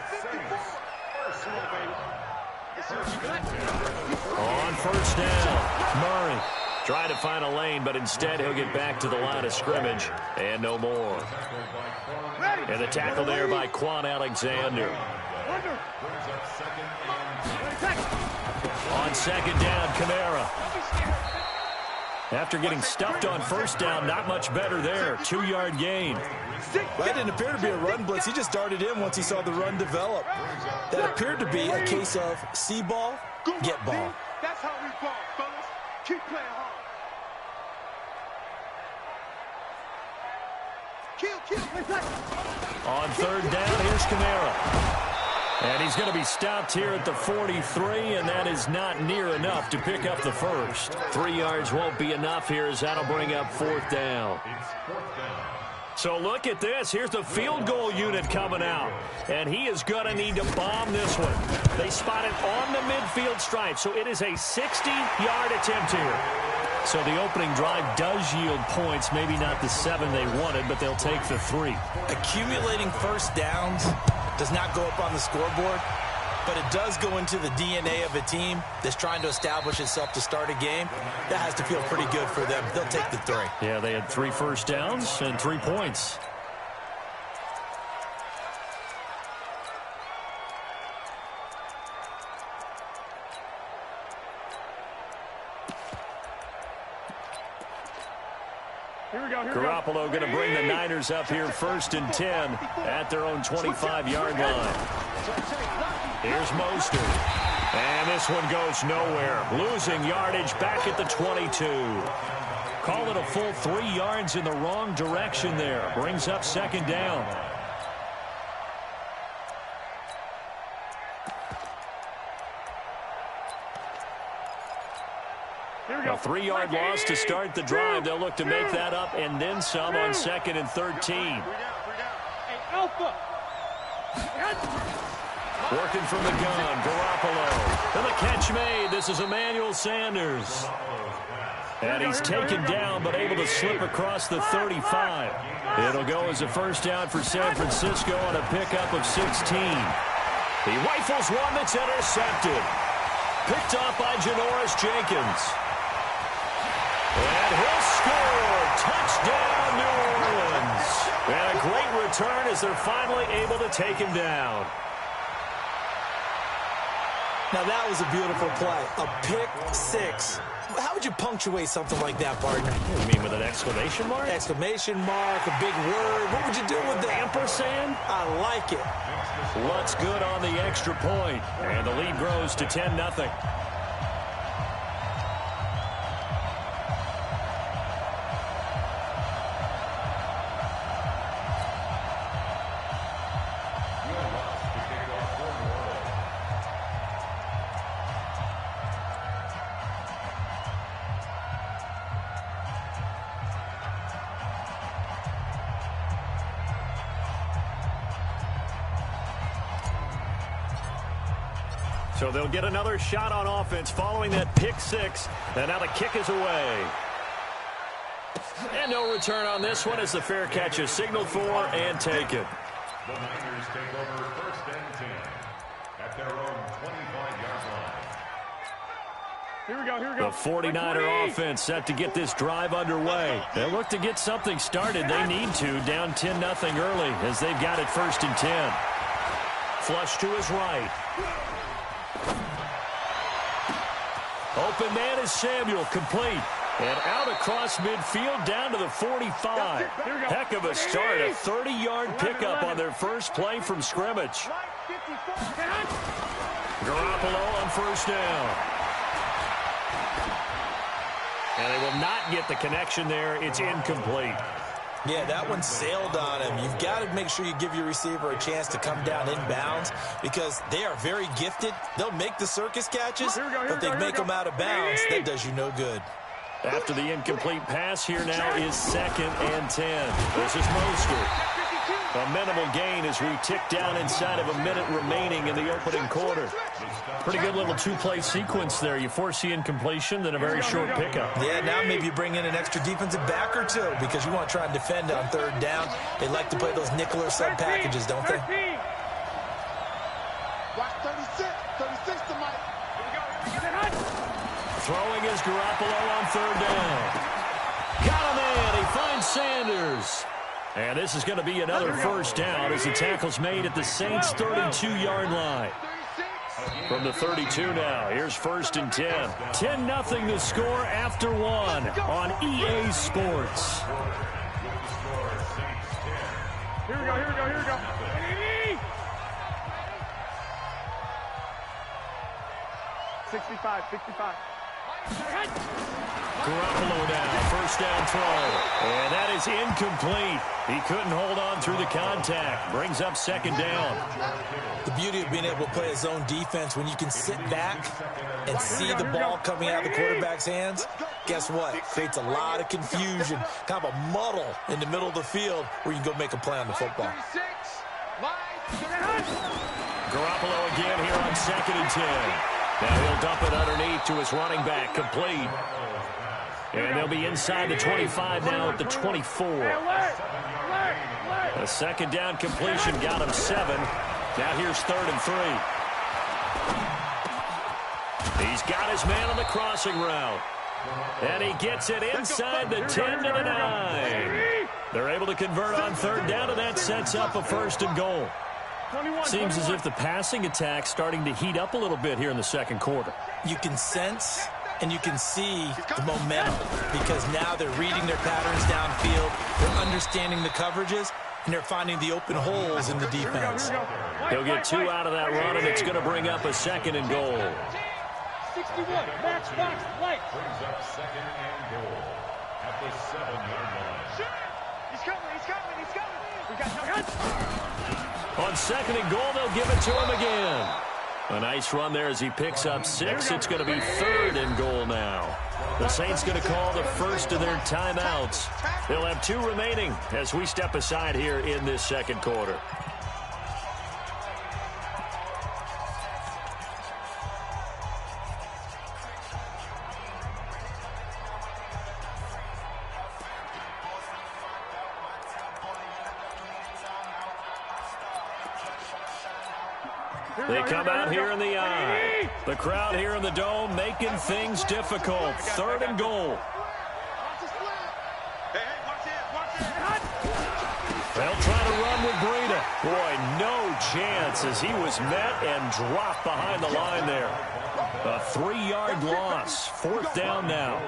On first down, Murray trying to find a lane, but instead he'll get back to the line of scrimmage and no more. And the tackle there by Quan Alexander. On 2nd down, Kamara. After getting stuffed on first down, not much better there. 2-yard gain. That didn't appear to be a run blitz. He just darted in once he saw the run develop. That appeared to be a case of see ball, get ball. That's how we ball, fellas. Keep playing hard. On third down, here's Kamara. And he's going to be stopped here at the 43, and that is not near enough to pick up the first. 3 yards won't be enough here as that'll bring up fourth down. So look at this. Here's the field goal unit coming out. And he is going to need to bomb this one. They spot it on the midfield stripe, so it is a 60-yard attempt here. So the opening drive does yield points, maybe not the 7 they wanted, but they'll take the 3. Accumulating first downs does not go up on the scoreboard, but it does go into the DNA of a team that's trying to establish itself to start a game. That has to feel pretty good for them. They'll take the 3. Yeah, they had 3 first downs and 3 points. Garoppolo going to bring the Niners up here 1st and 10 at their own 25-yard line. Here's Mostert. And this one goes nowhere. Losing yardage back at the 22. Call it a full 3 yards in the wrong direction there. Brings up 2nd down. A 3-yard loss to start the drive. They'll look to make that up and then some on 2nd and 13. Working from the gun, Garoppolo. And the catch made. This is Emmanuel Sanders. And he's taken down but able to slip across the 35. It'll go as a first down for San Francisco on a pickup of 16. He rifles one that's intercepted. Picked off by Janoris Jenkins. And he'll score. Touchdown, New Orleans. And a great return as they're finally able to take him down. Now that was a beautiful play. A pick 6. How would you punctuate something like that, partner? You mean with an exclamation mark? Exclamation mark, a big word. What would you do with that? Ampersand? I like it. What's good on the extra point? And the lead grows to 10-0. So they'll get another shot on offense following that pick 6. And now the kick is away. And no return on this one as the fair catch is signaled for and taken. The Niners take over 1st and 10 at their own 25-yard line. Here we go. The 49er offense set to get this drive underway. They'll look to get something started. They need to, down 10-0 early as they've got it 1st and 10. Flush to his right. Open man is Samuel, complete. And out across midfield down to the 45. Heck of a start, a 30-yard pickup on their first play from scrimmage. Garoppolo on 1st down. And they will not get the connection there. It's incomplete. Yeah, that one sailed on him. You've got to make sure you give your receiver a chance to come down inbounds because they are very gifted. They'll make the circus catches, but they make them out of bounds. That does you no good. After the incomplete pass, here now is 2nd and 10. This is Mostert. A minimal gain as we tick down inside of a minute remaining in the opening quarter. Pretty good little 2-play sequence there. You force the incompletion, then a very short pickup. Yeah, now maybe you bring in an extra defensive back or 2 because you want to try and defend on 3rd down. They like to play those nickel or sub packages, don't they? Watch 36 to Mike. Throwing is Garoppolo on 3rd down. Got him in. He finds Sanders. And this is going to be another first down as the tackle's made at the Saints' 32-yard line. From the 32 now, here's 1st and 10. 10-0 the score after 1 on EA Sports. Here we go, here we go, here we go. 65, 65. Garoppolo now, 1st down throw. And that is incomplete. He couldn't hold on through the contact. Brings up 2nd down. The beauty of being able to play a zone defense, when you can sit back and see the ball coming out of the quarterback's hands, guess what? It creates a lot of confusion, kind of a muddle in the middle of the field where you can go make a play on the football. Garoppolo again here on 2nd and 10. Now he'll dump it underneath to his running back, complete. And they'll be inside the 25 now at the 24. A 2nd down completion got him 7. Now here's 3rd and 3. He's got his man on the crossing route. And he gets it inside the 10 to the 9. They're able to convert on 3rd down, and that sets up a 1st and goal. Seems as if the passing attack's starting to heat up a little bit here in the 2nd quarter. You can sense and you can see the momentum because now they're reading their patterns downfield, they're understanding the coverages, and they're finding the open holes in the defense. He'll get 2 out of that run, and it's going to bring up a 2nd and goal. 61, box, light. Brings up 2nd and goal at the 7-yard line. He's coming. We got On 2nd and goal, they'll give it to him again. A nice run there as he picks up 6. It's going to be 3rd and goal now. The Saints going to call the first of their timeouts. They'll have 2 remaining as we step aside here in this 2nd quarter. They come out here in the eye. The crowd here in the dome making things difficult. 3rd and goal. They'll try to run with Breida. Boy, no chance as he was met and dropped behind the line there. A 3-yard loss. 4th down now.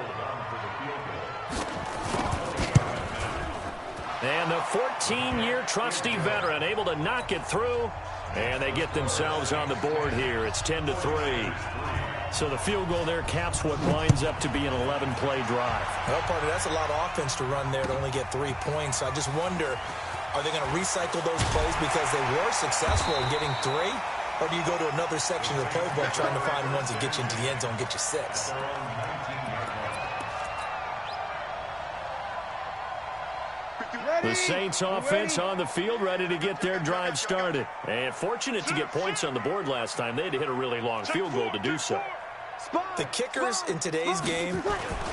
And the 14-year trusty veteran able to knock it through. And they get themselves on the board here. It's 10-3. So the field goal there caps what winds up to be an 11-play drive. Well, partner, that's a lot of offense to run there to only get 3 points. I just wonder, are they going to recycle those plays because they were successful in getting 3? Or do you go to another section of the playbook trying to find ones that get you into the end zone, get you 6? The Saints offense on the field, ready to get their drive started. And fortunate to get points on the board last time. They had to hit a really long field goal to do so. The kickers in today's game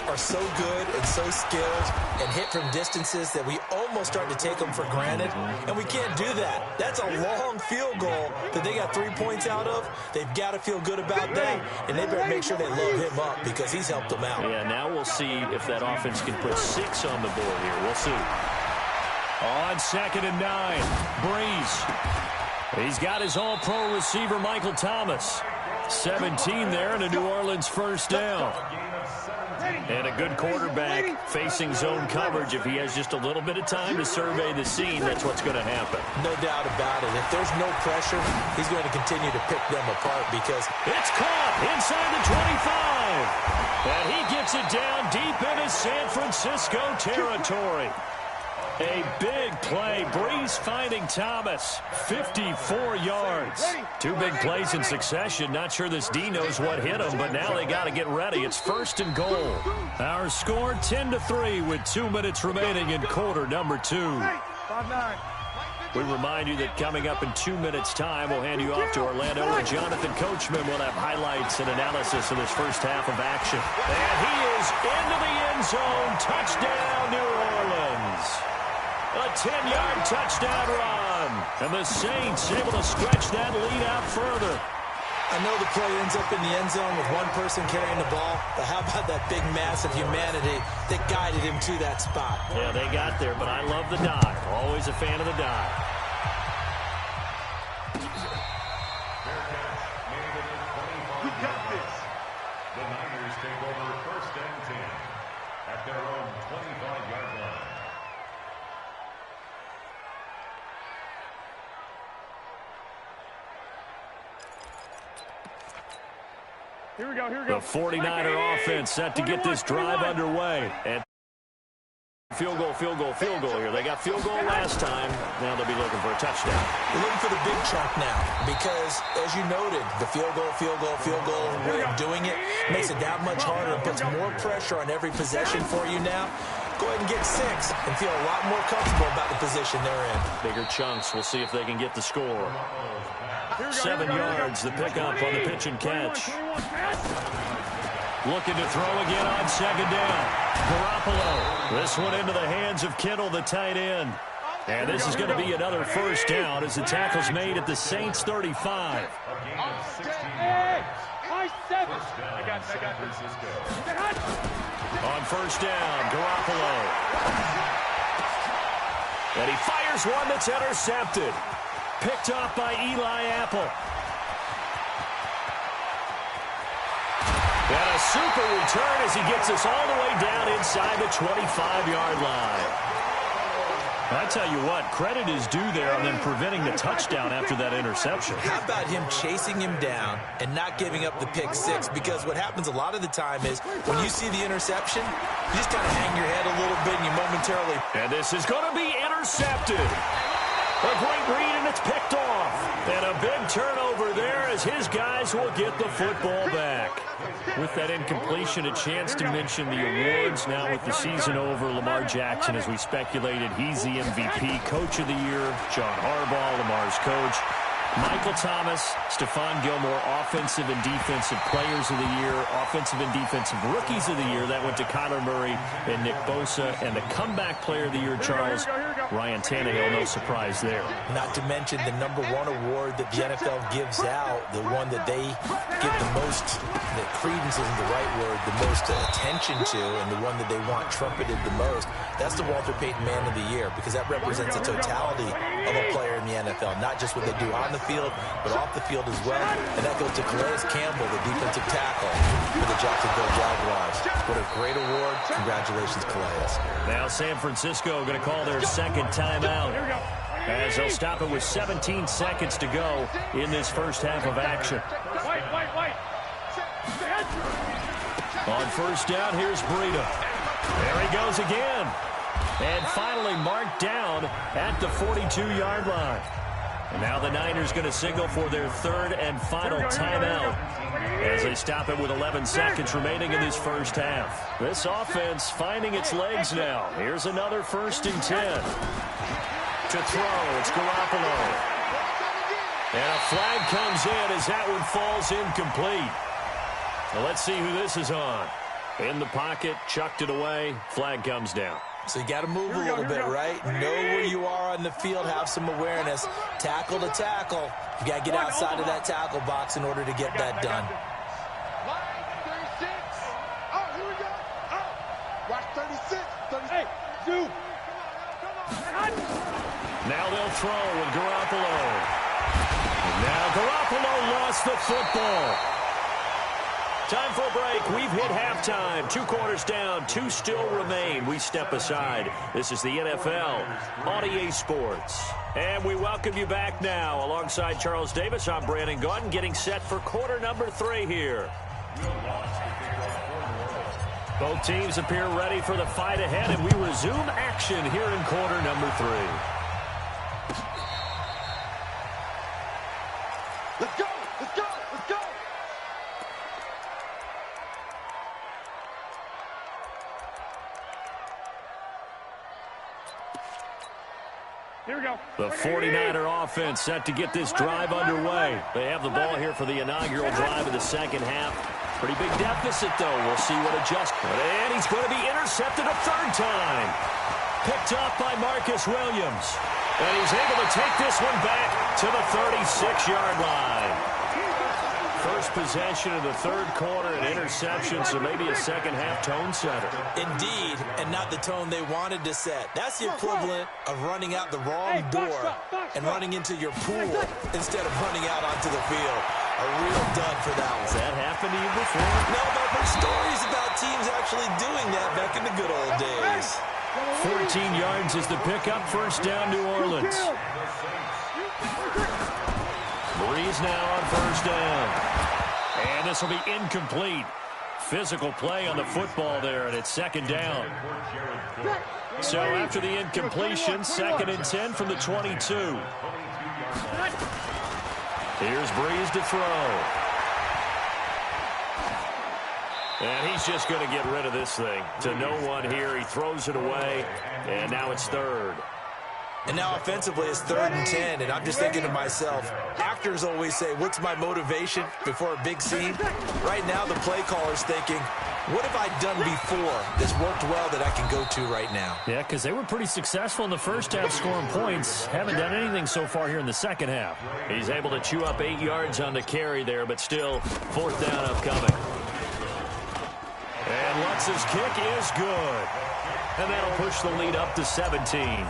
are so good and so skilled and hit from distances that we almost start to take them for granted, and we can't do that. That's a long field goal that they got 3 points out of. They've got to feel good about that, and they better make sure they load him up because he's helped them out. Yeah, now we'll see if that offense can put 6 on the board here. We'll see. On 2nd and 9, Breeze. He's got his all-pro receiver, Michael Thomas. 17 there and a New Orleans 1st down. And a good quarterback facing zone coverage. If he has just a little bit of time to survey the scene, that's what's going to happen. No doubt about it. If there's no pressure, he's going to continue to pick them apart because it's caught inside the 25. And he gets it down deep into San Francisco territory. A big play. Breeze finding Thomas. 54 yards. 2 big plays in succession. Not sure this D knows what hit him, but now they got to get ready. It's 1st and goal. Our score 10-3 with 2 minutes remaining in quarter number 2. 5-9. We remind you that coming up in 2 minutes' time, we'll hand you off to Orlando where Jonathan Coachman will have highlights and analysis of this first half of action. And he is into the end zone. Touchdown, New Orleans. A 10-yard touchdown run. And the Saints able to stretch that lead out further. I know the play ends up in the end zone with one person carrying the ball, but how about that big mass of humanity that guided him to that spot? Yeah, they got there, but I love the dive. Always a fan of the dive. The Niners take over 1st and 10 at their own 25-yard line. Here we go, here we go. The 49er offense set to get this drive underway. And field goal here. They got field goal last time. Now they'll be looking for a touchdown. They're looking for the big chunk now because, as you noted, the field goal way of doing it makes it that much harder and puts more pressure on every possession for you now. Go ahead and get 6 and feel a lot more comfortable about the position they're in. Bigger chunks. We'll see if they can get the score. 7 yards, the pickup on the pitch and catch. Looking to throw again on 2nd down. Garoppolo. This one into the hands of Kittle, the tight end. And this is going to be another 1st down as the tackle's made at the Saints 35. On 1st down, Garoppolo. And he fires one that's intercepted. Picked off by Eli Apple. And a super return as he gets us all the way down inside the 25-yard line. I tell you what, credit is due there on them preventing the touchdown after that interception. How about him chasing him down and not giving up the pick 6? Because what happens a lot of the time is when you see the interception, you just kind of hang your head a little bit and you momentarily... And this is going to be intercepted. A great read, and it's picked off. And a big turnover there as his guys will get the football back. With that incompletion, a chance to mention the awards. Now with the season over, Lamar Jackson, as we speculated, he's the MVP, Coach of the Year. John Harbaugh, Lamar's coach. Michael Thomas, Stephon Gilmore, Offensive and Defensive Players of the Year, Offensive and Defensive Rookies of the Year. That went to Kyler Murray and Nick Bosa. And the Comeback Player of the Year, Charles, Ryan Tannehill, no surprise there. Not to mention the #1 award that the NFL gives out, the one that they give the most, that credence isn't the right word, the most attention to, and the one that they want trumpeted the most. That's the Walter Payton Man of the Year, because that represents the totality of a player in the NFL, not just what they do on the field, but off the field as well. And that goes to Calais Campbell, the defensive tackle for the Jacksonville Jaguars. What a great award. Congratulations, Calais. Now San Francisco going to call their 2nd timeout, as they'll stop it with 17 seconds to go in this 1st half of action. On 1st down, here's Breida. There he goes again. And finally marked down at the 42-yard line. And now the Niners going to signal for their 3rd and final timeout as they stop it with 11 seconds remaining in this 1st half. This offense finding its legs now. Here's another 1st and 10. To throw, it's Garoppolo. And a flag comes in as that one falls incomplete. Well, let's see who this is on. In the pocket, chucked it away, flag comes down. So you got to move a little bit, right? Know where you are on the field, have some awareness. Tackle to tackle. You got to get outside of that tackle box in order to get that done. Oh, here we go. Oh, watch 36. 38. Dude. Now they'll throw with Garoppolo. And now Garoppolo lost the football. Time for a break. We've hit halftime. 2 quarters down. 2 still remain. We step aside. This is the NFL on EA Sports. And we welcome you back now. Alongside Charles Davis, I'm Brandon Gaudin, getting set for quarter number 3 here. Both teams appear ready for the fight ahead, and we resume action here in quarter number 3. Let's go. Let's go. Let's go. Here we go. The 49er offense set to get this drive underway. They have the ball here for the inaugural drive of the 2nd half. Pretty big deficit, though. We'll see what adjusts. And he's going to be intercepted a 3rd time. Picked off by Marcus Williams. And he's able to take this one back to the 36-yard line. First possession of the 3rd quarter, an interception, so maybe a 2nd half tone setter. Indeed, and not the tone they wanted to set. That's the equivalent of running out the wrong door and running into your pool instead of running out onto the field. A real dud for that one. Has that happened to you before? No, but I've heard stories about teams actually doing that back in the good old days. 14 yards is the pickup. First down, New Orleans. Breeze now on first down. And this will be incomplete. Physical play on the football there, and it's second down. So after the incompletion, 2nd and 10 from the 22. Here's Breeze to throw. And he's just going to get rid of this thing. To no one here. He throws it away, and now it's 3rd. And now offensively it's 3rd and 10, and I'm just thinking to myself, actors always say, what's my motivation before a big scene? Right now the play caller's thinking, what have I done before that's worked well that I can go to right now? Yeah, because they were pretty successful in the first half scoring points. Haven't done anything so far here in the second half. He's able to chew up 8 yards on the carry there, but still 4th down upcoming. And Lutz's kick is good. And that'll push the lead up to 17.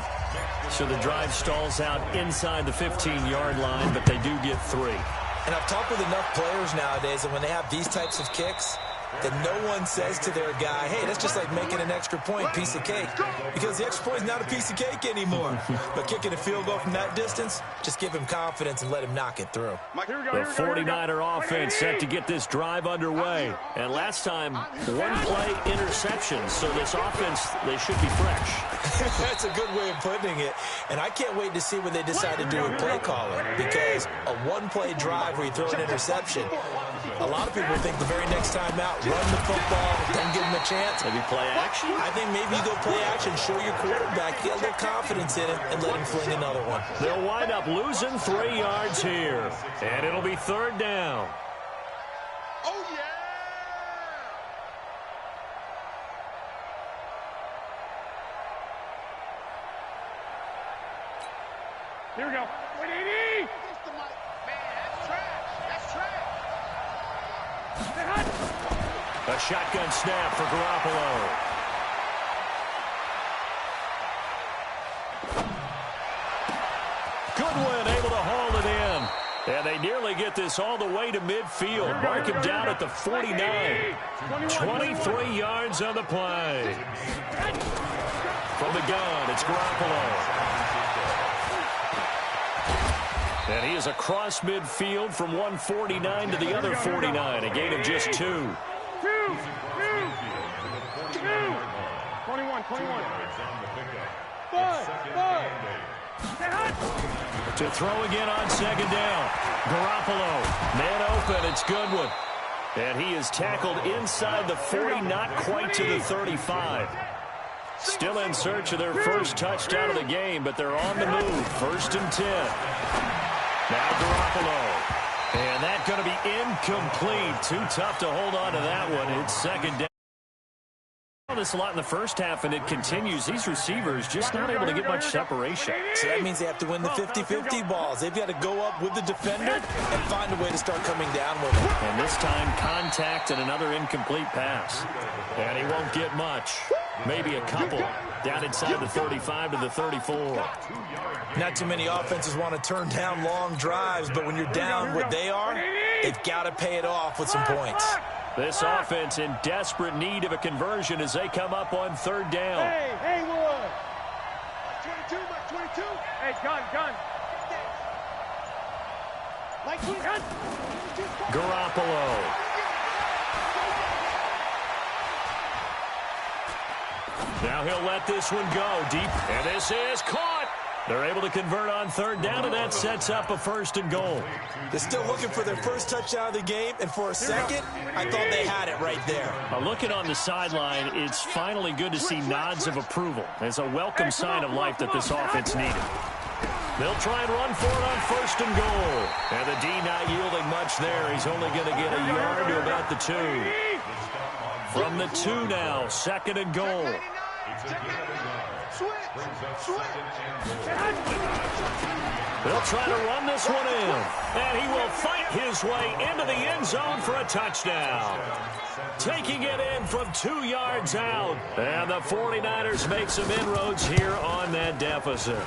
So the drive stalls out inside the 15-yard line, but they do get 3. And I've talked with enough players nowadays, and when they have these types of kicks, that no one says to their guy, hey, that's just like making an extra point, piece of cake. Because the extra point is not a piece of cake anymore. But kicking a field goal from that distance, just give him confidence and let him knock it through. The 49er offense set to get this drive underway. And last time, 1-play interception. So this offense, they should be fresh. That's a good way of putting it. And I can't wait to see when they decide to do a play caller. Because a 1-play drive where you throw an interception, a lot of people think the very next time out, run the football, don't give him a chance. Maybe play action? I think maybe you go play action, show your quarterback, get a little confidence in him, and let him fling another one. They'll wind up losing 3 yards here. And it'll be 3rd down. Oh, yeah! Here we go. 180! Man, that's trash. That's trash. A shotgun snap for Garoppolo. Goodwin able to haul it in. And they nearly get this all the way to midfield. Mark him down at the 49. 23 yards on the play. From the gun, it's Garoppolo. And he is across midfield from 149 to the other 49. A gain of just 2. 21. To throw again on 2nd down. Garoppolo, man open, it's Goodwin. And he is tackled inside the 40, not quite to the 35. Still in search of their first touchdown of the game, but they're on the move. 1st and 10. Now Garoppolo. And that's going to be incomplete. Too tough to hold on to that one. It's 2nd down. This a lot in the first half, and it continues. These receivers just not able to get much separation. So that means they have to win the 50-50 balls. They've got to go up with the defender and find a way to start coming down with him. And this time, contact and another incomplete pass. And he won't get much. Maybe a couple. Down inside the 35 to the 34. Not too many offenses want to turn down long drives, but when you're down what they are, they've got to pay it off with some points. This offense in desperate need of a conversion as they come up on 3rd down. Hey, Wood. 22, Mike 22. Hey, gun. Mike 22. Gun. Garoppolo. Now he'll let this one go deep. And this is caught. They're able to convert on 3rd down, and that sets up a 1st and goal. They're still looking for their first touchdown of the game, and for a second, I thought they had it right there. Looking on the sideline, it's finally good to see nods of approval. It's a welcome sign of life that this offense needed. They'll try and run for it on 1st and goal. And the D not yielding much there. He's only going to get a yard to about the 2. From the 2 now, 2nd and goal. They'll try to run this one in. And he will fight his way into the end zone for a touchdown. Taking it in from 2 yards out. And the 49ers make some inroads here on that deficit.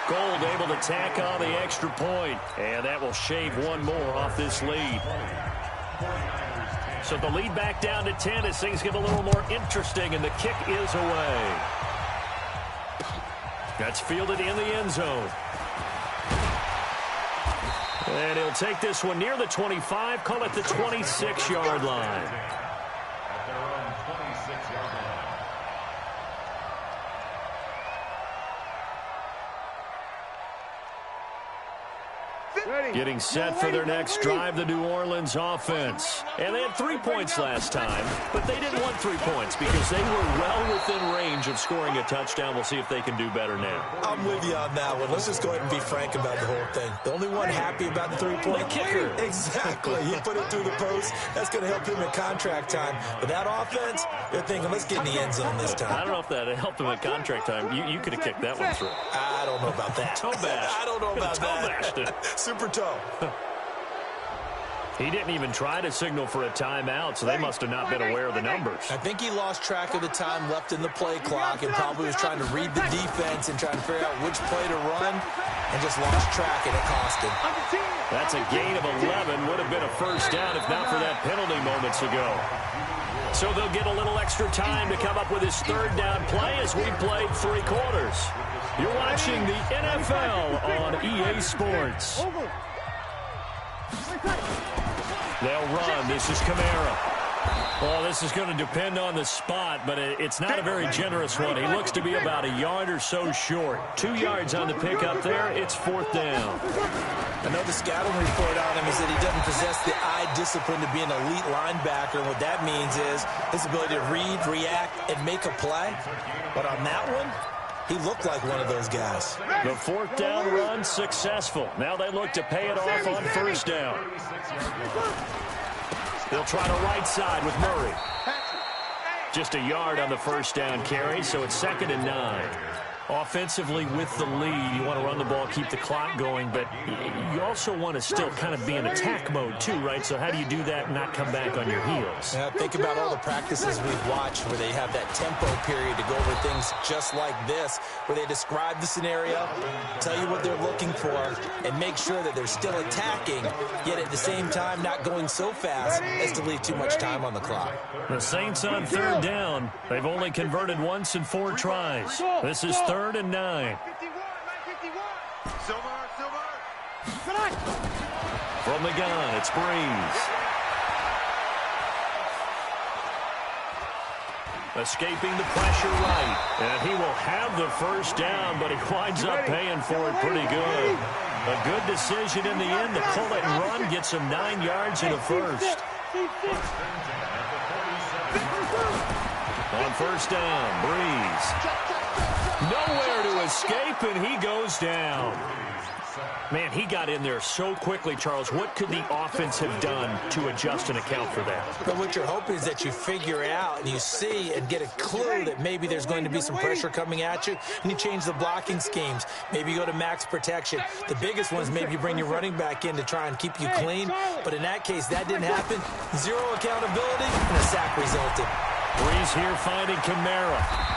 Gold able to tack on the extra point, and that will shave one more off this lead. So the lead back down to 10 as things get a little more interesting, and the kick is away. That's fielded in the end zone. And he'll take this one near the 25, call it the 26-yard line. At their own 26-yard line. Getting set for their next drive, the New Orleans offense. And they had 3 points last time, but they didn't want 3 points because they were well within range of scoring a touchdown. We'll see if they can do better now. I'm with you on that one. Let's just go ahead and be frank about the whole thing. The only one happy about the three-point kicker. Exactly. He put it through the post. That's going to help him in contract time. But that offense, they're thinking, let's get in the end zone this time. I don't know if that helped him at contract time. You could have kicked that one through. I don't know about that. Toe bash. I don't know about Toe bashed it. Super toe. He didn't even try to signal for a timeout, so they must have not been aware of the numbers. I think he lost track of the time left in the play clock and probably was trying to read the defense and trying to figure out which play to run and just lost track, and it cost him. That's a gain of 11. Would have been a first down if not for that penalty moments ago. So they'll get a little extra time to come up with his third down play as we played 3 quarters. You're watching the NFL on EA Sports. They'll run. This is Kamara. Well, this is going to depend on the spot, but it's not a very generous one. He looks to be about a yard or so short. 2 yards on the pickup there. It's 4th down. I know the scouting report on him is that he doesn't possess the eye discipline to be an elite linebacker. And what that means is his ability to read, react, and make a play. But on that one, he looked like one of those guys. The 4th down run successful. Now they look to pay it off on 1st down. They'll try to right side with Murray. Just a yard on the 1st down carry, so it's 2nd and 9. Offensively with the lead, you want to run the ball, keep the clock going, but you also want to still kind of be in attack mode too, right? So how do you do that and not come back on your heels? Yeah, think about all the practices we've watched where they have that tempo period to go over things just like this, where they describe the scenario, tell you what they're looking for, and make sure that they're still attacking, yet at the same time not going so fast as to leave too much time on the clock. The Saints on 3rd down. They've only converted once in 4 tries. This is 3rd and 9. From the gun, it's Breeze. Escaping the pressure right. And he will have the 1st down, but he winds up paying for it pretty good. A good decision in the end to pull it and run, get some 9 yards in a first. On 1st down, Breeze. Nowhere to escape, and he goes down. Man, he got in there so quickly, Charles. What could the offense have done to adjust and account for that? But what you're hoping is that you figure it out and you see and get a clue that maybe there's going to be some pressure coming at you, and you change the blocking schemes. Maybe you go to max protection. The biggest one is maybe you bring your running back in to try and keep you clean. But in that case, that didn't happen. 0 accountability, and a sack resulted. Breeze here finding Kamara.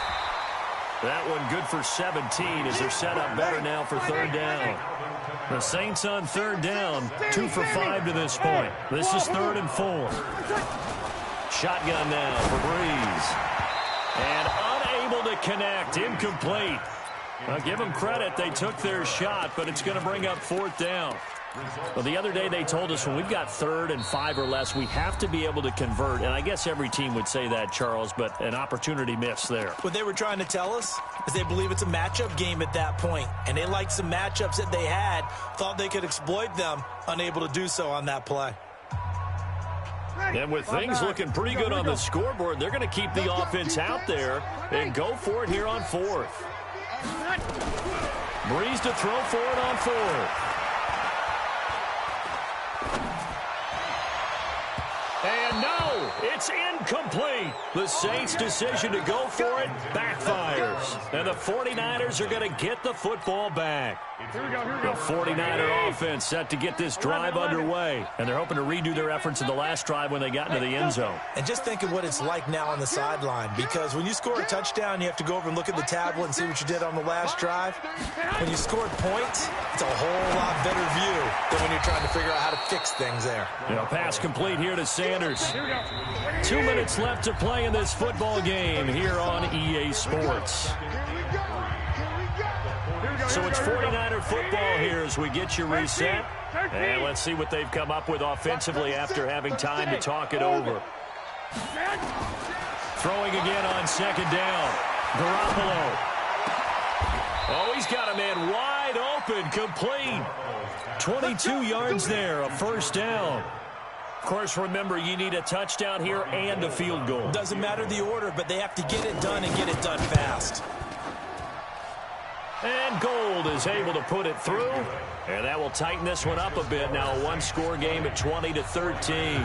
That one good for 17 as they're set up better now for 3rd down. The Saints on 3rd down, 2 for 5 to this point. This is 3rd and 4. Shotgun now for Breeze. And unable to connect, incomplete. I'll give them credit, they took their shot, but it's going to bring up 4th down. Well, the other day they told us when we've got 3rd and 5 or less, we have to be able to convert. And I guess every team would say that, Charles, but an opportunity missed there. What they were trying to tell us is they believe it's a matchup game at that point. And they liked some matchups that they had, thought they could exploit them, unable to do so on that play. And with things looking pretty good on the scoreboard, they're going to keep the offense out there and go for it here on 4th. Breeze to throw for it on 4th. And no, it's incomplete. The Saints' decision to go for it backfires. And the 49ers are going to get the football back. The 49er offense set to get this drive underway, and they're hoping to redo their efforts in the last drive when they got into the end zone. And just think of what it's like now on the sideline, because when you score a touchdown, you have to go over and look at the tablet and see what you did on the last drive. When you scored points, it's a whole lot better view than when you're trying to figure out how to fix things there. Pass complete here to Sanders. 2 minutes left to play in this football game here on EA Sports. So it's 49er football here as we get you reset. And let's see what they've come up with offensively after having time to talk it over. Throwing again on second down. Garoppolo. Oh, he's got a man wide open, complete. 22 yards there, a first down. Of course, remember, you need a touchdown here and a field goal. Doesn't matter the order, but they have to get it done and get it done fast. And Gold is able to put it through. And that will tighten this one up a bit. Now a one-score game at 20-13.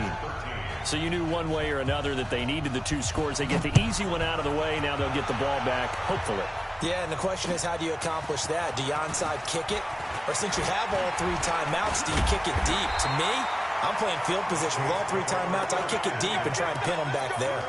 So you knew one way or another that they needed the two scores. They get the easy one out of the way. Now they'll get the ball back, hopefully. Yeah, and the question is, how do you accomplish that? Do you onside kick it? Or since you have all three timeouts, do you kick it deep? To me, I'm playing field position with all three timeouts. I kick it deep and try and pin them back there.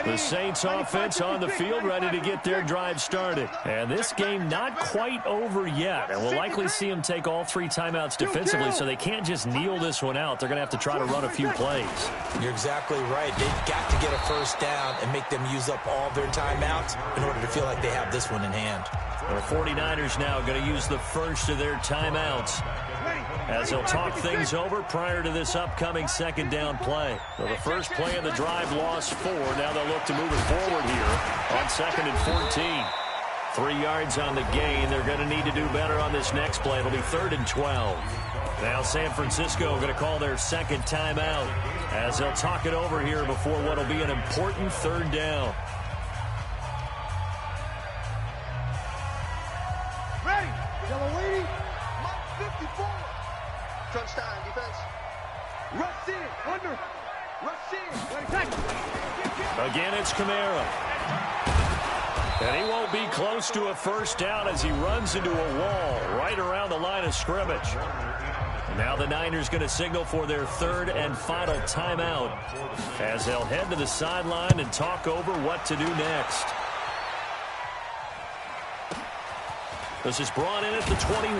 The Saints offense on the field, ready to get their drive started. And this game not quite over yet. And we'll likely see them take all three timeouts defensively, so they can't just kneel this one out. They're going to have to try to run a few plays. You're exactly right. They've got to get a first down and make them use up all their timeouts in order to feel like they have this one in hand. The 49ers now going to use the first of their timeouts as they'll talk things over prior to this upcoming second down play. So the first play of the drive lost 4. Now they'll look to move it forward here on 2nd and 14. 3 yards on the gain. They're going to need to do better on this next play. It'll be 3rd and 12. Now San Francisco going to call their second timeout as they'll talk it over here before what will be an important 3rd down. Ready. Yellow lady. Mike 54. Touchdown defense. Rush in. Under. Rush in. Ready. Tackle. Again, it's Kamara. And he won't be close to a first down as he runs into a wall right around the line of scrimmage. And now the Niners going to signal for their 3rd and final timeout as they'll head to the sideline and talk over what to do next. This is brought in at the 21.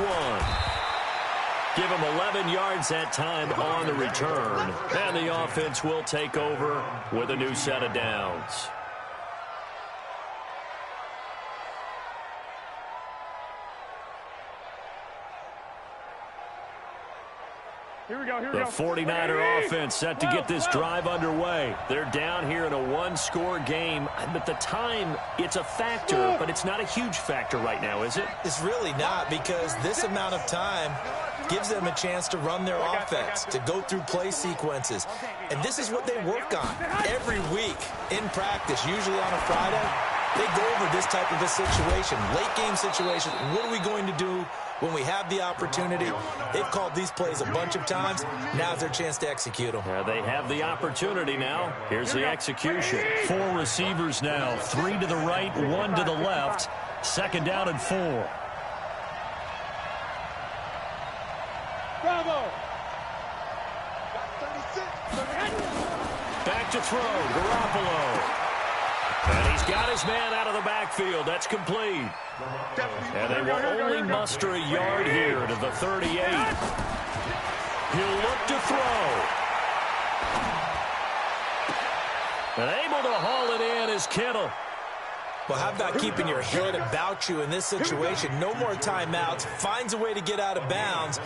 Give him 11 yards that time on the return. And the offense will take over with a new set of downs. Here we go. The 49er offense set to get this drive underway. They're down here in a one-score game. But the time, it's a factor, but it's not a huge factor right now, is it? It's really not, because this amount of time gives them a chance to run their offense, to go through play sequences. And this is what they work on every week in practice, usually on a Friday. They go over this type of a situation, late game situation. What are we going to do when we have the opportunity? They've called these plays a bunch of times. Now's their chance to execute them. They have the opportunity now. Here's the execution. 4 receivers now, 3 to the right, 1 to the left. 2nd down and 4. Bravo. Back to throw, Garoppolo. And he's got his man out of the backfield. That's complete. And they will only muster a yard here to the 38. He'll look to throw. And able to haul it in is Kittle. Well, how about keeping your head about you in this situation? No more timeouts. Finds a way to get out of bounds.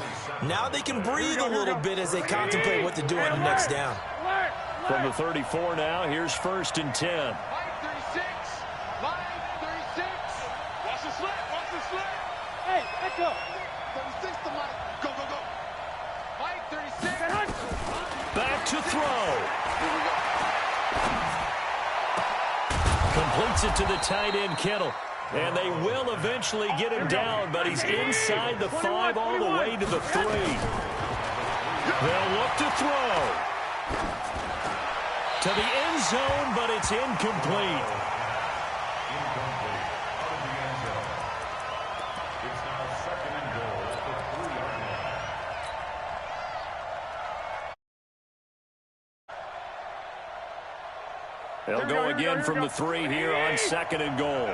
Now they can breathe a little bit as they contemplate what to do on the next down. From the 34 now, here's 1st and 10. Hey, echo. 36 to Mike. Go, go, go. Mike, 36. Back to throw. Completes it to the tight end, Kittle. And they will eventually get him down, but he's inside the 5 all the way to the 3. They'll look to throw. To the end zone, but it's incomplete. They'll go again from the 3 here on 2nd and goal.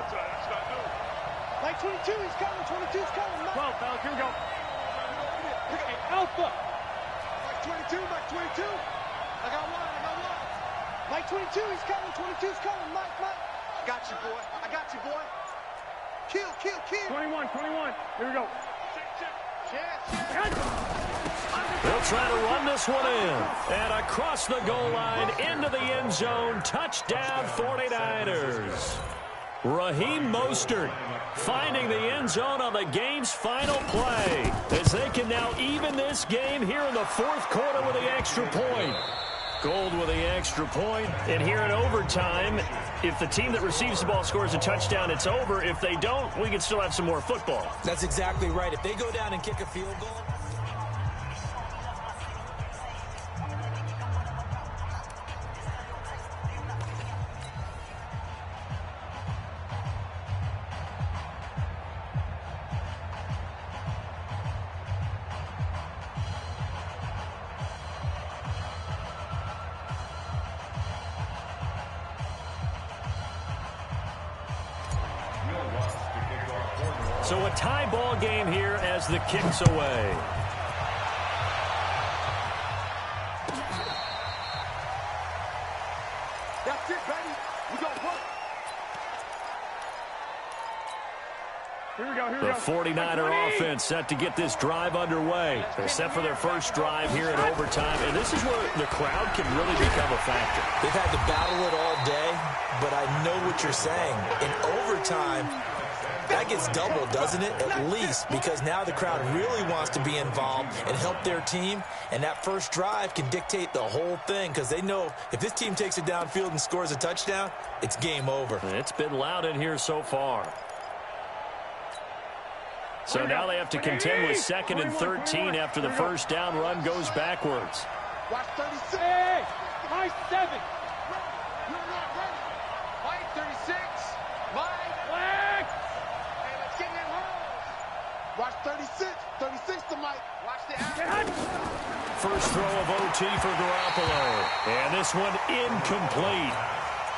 Mike 22, he's coming. 22's coming. 12, fellas, here we go. Okay, Alpha. Mike 22, Mike 22. I got one. Mike 22, he's coming. 22's coming. Mike. I got you, boy. Kill. 21. Here we go. They'll try to run this one in. And across the goal line, into the end zone. Touchdown, 49ers. Raheem Mostert finding the end zone on the game's final play, as they can now even this game here in the 4th quarter with the extra point. Gold with the extra point. And here in overtime, if the team that receives the ball scores a touchdown, it's over. If they don't, we can still have some more football. That's exactly right. If they go down and kick a field goal. So a tie ball game here as the kick's away. That's it, baby. We got work. Here we go. The 49er offense set to get this drive underway. They're set for their first drive here in overtime, and this is where the crowd can really become a factor. They've had to battle it all day, but I know what you're saying. In overtime, that gets doubled, doesn't it? At least, because now the crowd really wants to be involved and help their team, and that first drive can dictate the whole thing, because they know if this team takes it downfield and scores a touchdown, it's game over. It's been loud in here so far. So now they have to contend with 2nd and 13 after the first down run goes backwards. Watch 36. Hey, high 7. You're not ready. Mike 36. Mike. Flag. Hey, let's get in that hole. Watch 36. 36 to Mike. Watch the action. First throw of OT for Garoppolo. And this one incomplete.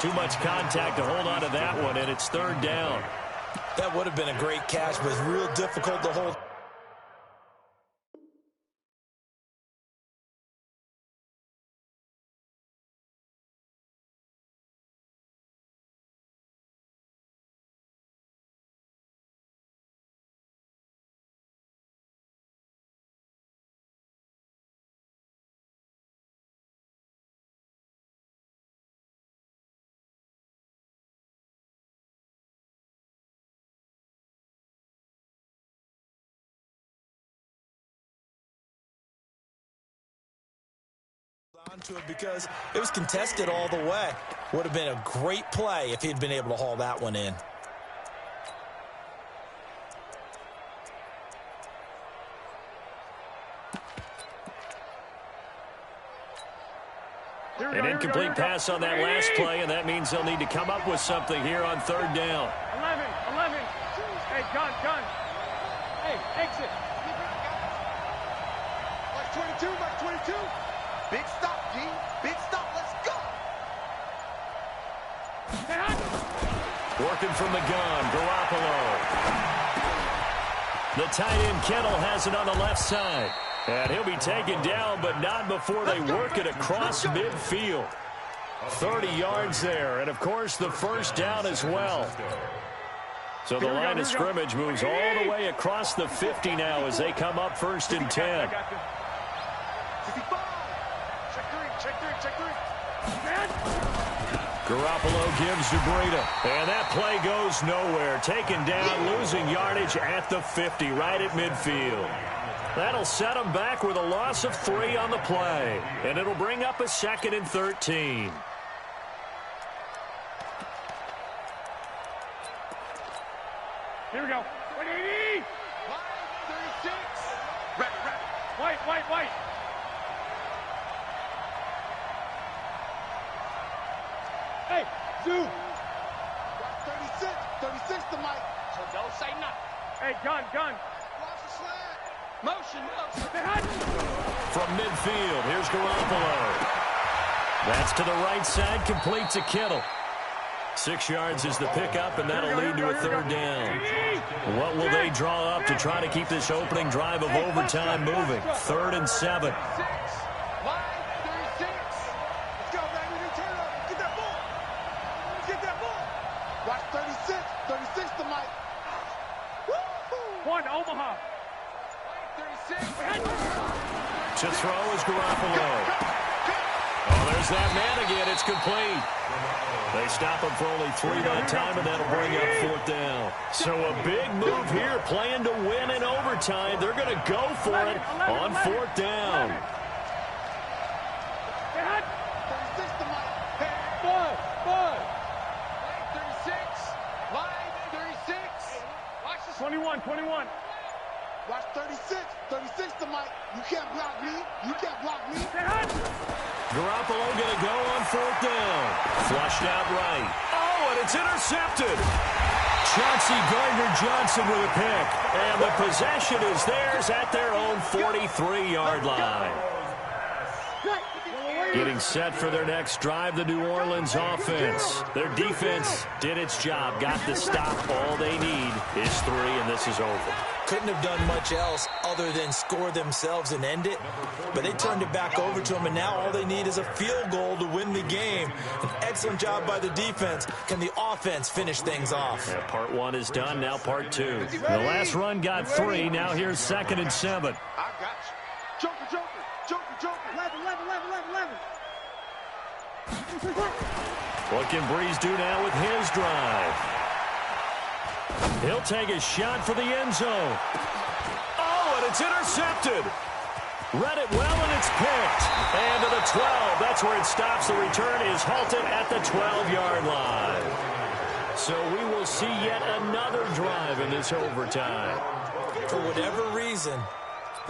Too much contact to hold on to that one, and it's 3rd down. That would have been a great catch, but it's real difficult to hold. Onto it because it was contested all the way. Would have been a great play if he'd been able to haul that one in. An incomplete pass on that last play, and that means they'll need to come up with something here on 3rd down. 11. Hey, gun. Hey, exit. Mike 22. Big stop, G. Big stop. Let's go. Working from the gun, Garoppolo. The tight end, Kittle, has it on the left side. And he'll be taken down, but not before they work it across midfield. 30 yards there, and, of course, the first down as well. So the line of scrimmage moves all the way across the 50 now as they come up 1st and 10. Garoppolo gives to Breida, and that play goes nowhere. Taken down, losing yardage at the 50, right at midfield. That'll set them back with a loss of 3 on the play, and it'll bring up a 2nd and 13. Here we go. 180. 36. Red. White. Hey, Zoo. 36 to Mike. So don't say nothing. Hey, gun. Watch the slant. Motion. From midfield, here's Garoppolo. That's to the right side, complete to Kittle. 6 yards is the pickup, and that'll lead to a third down. What will they draw up to try to keep this opening drive of overtime moving? 3rd and 7. Watch 36. 36 to Mike. One, Omaha. 36. To throw is Garoppolo. Oh, there's that man again. It's complete. They stop him for only 3 that time, and that'll bring up 4th down. So a big move here, playing to win in overtime. They're going to go for it on 4th down. 36 to Mike. 36. Line 36. Watch this. 21. Watch 36. 36 to Mike. You can't block me. You can't block me. Garoppolo going to go on 4th down. Flushed out right. Oh, and it's intercepted. Chauncey Gardner-Johnson with a pick. And the possession is theirs at their own 43-yard line. Getting set for their next drive, the New Orleans offense. Their defense did its job, got the stop. All they need is 3, and this is over. Couldn't have done much else other than score themselves and end it. But they turned it back over to them, and now all they need is a field goal to win the game. An excellent job by the defense. Can the offense finish things off? Yeah, part 1 is done, now part 2. The last run got 3, now here's 2nd and 7. I got you. Joker. 11. What can Breeze do now with his drive? He'll take a shot for the end zone. Oh, and it's intercepted. Read it well, and it's picked. And to the 12. That's where it stops. The return is halted at the 12-yard line. So we will see yet another drive in this overtime. For whatever reason,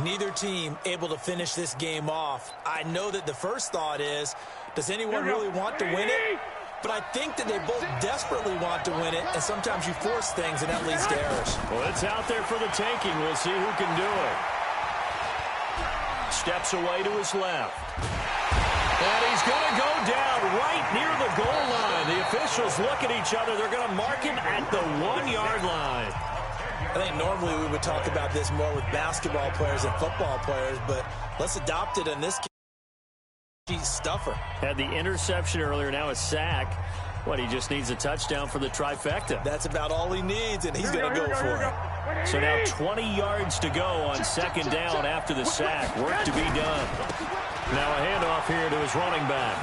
neither team able to finish this game off. I know that the first thought is, does anyone really want to win it? But I think that they both desperately want to win it, and sometimes you force things, and that leads to errors. Well, it's out there for the taking. We'll see who can do it. Steps away to his left. And he's going to go down right near the goal line. The officials look at each other. They're going to mark him at the 1-yard line. I think normally we would talk about this more with basketball players and football players, but let's adopt it in this case. Stuffer. Had the interception earlier, now a sack. What, he just needs a touchdown for the trifecta. That's about all he needs, and he's going to go for it. So now 20 yards to go on 2nd down after the sack. Work to be done. Now a handoff here to his running back.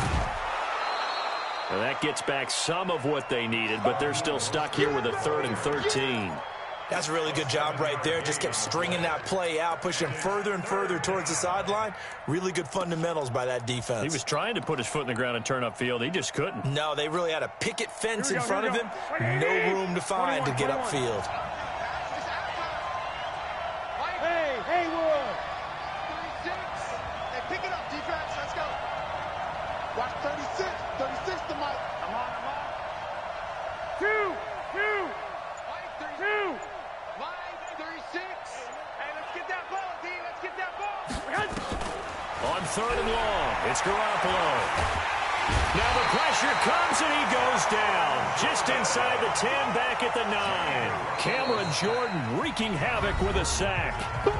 Well, that gets back some of what they needed, but they're still stuck here with a 3rd and 13. That's a really good job right there. Just kept stringing that play out, pushing further and further towards the sideline. Really good fundamentals by that defense. He was trying to put his foot in the ground and turn upfield. He just couldn't. No, they really had a picket fence in front of him. No room to find to get upfield. Hey, Wood. 36. Hey, pick it up, defense. Let's go. Watch 36. 36 to Mike. I'm on. 2. Line 36. Hey, let's get that ball, D. Let's get that ball. On 3rd and long, it's Garoppolo. Now the pressure comes, and he goes down. Just inside the 10, back at the 9. Cameron Jordan wreaking havoc with a sack.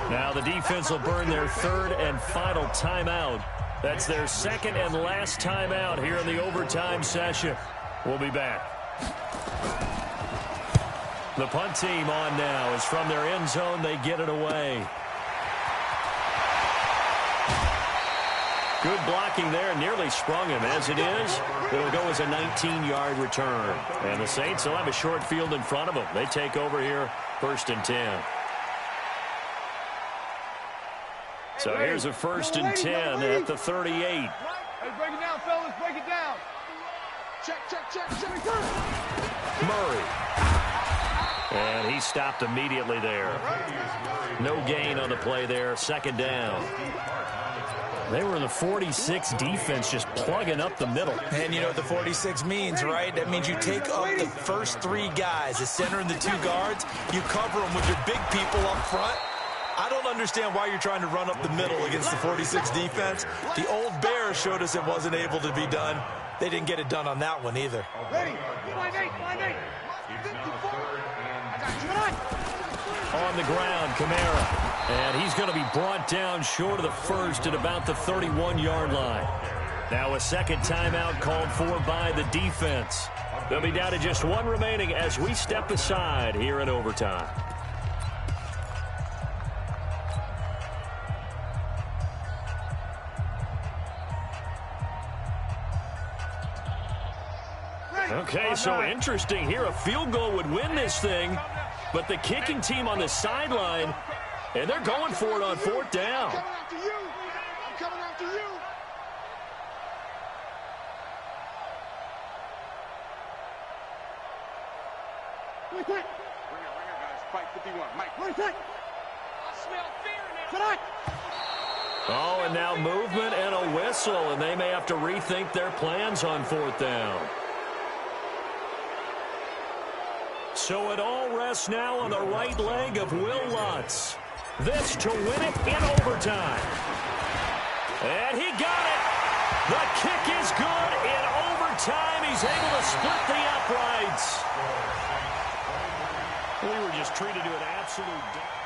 Now the defense will burn their 3rd and final timeout. That's their 2nd and last timeout here in the overtime session. We'll be back. The punt team on now is from their end zone. They get it away. Good blocking there. Nearly sprung him. As it is, it'll go as a 19-yard return. And the Saints will have a short field in front of them. They take over here 1st and 10. So here's a 1st and 10 at the 38. Hey, break it down, fellas. Break it down. Check. Murray. And he stopped immediately there. No gain on the play there. 2nd down. They were in the 46 defense, just plugging up the middle. And you know what the 46 means, right? That means you take up the first 3 guys, the center and the 2 guards. You cover them with your big people up front. I don't understand why you're trying to run up the middle against the 46 defense. The old Bears showed us it wasn't able to be done. They didn't get it done on that one either. Ready? Line eight. On the ground, Kamara. And he's going to be brought down short of the first at about the 31-yard line. Now a second timeout called for by the defense. They'll be down to just one remaining as we step aside here in overtime. Okay, so interesting here. A field goal would win this thing, but the kicking team on the sideline, and they're going for it on fourth down. I'm coming after you. Ring it, guys. Fight 51. Mike. I smell fear now. Oh, and now movement and a whistle, and they may have to rethink their plans on fourth down. So it all rests now on the right leg of Will Lutz. This to win it in overtime. And he got it. The kick is good in overtime. He's able to split the uprights. We were just treated to an absolute...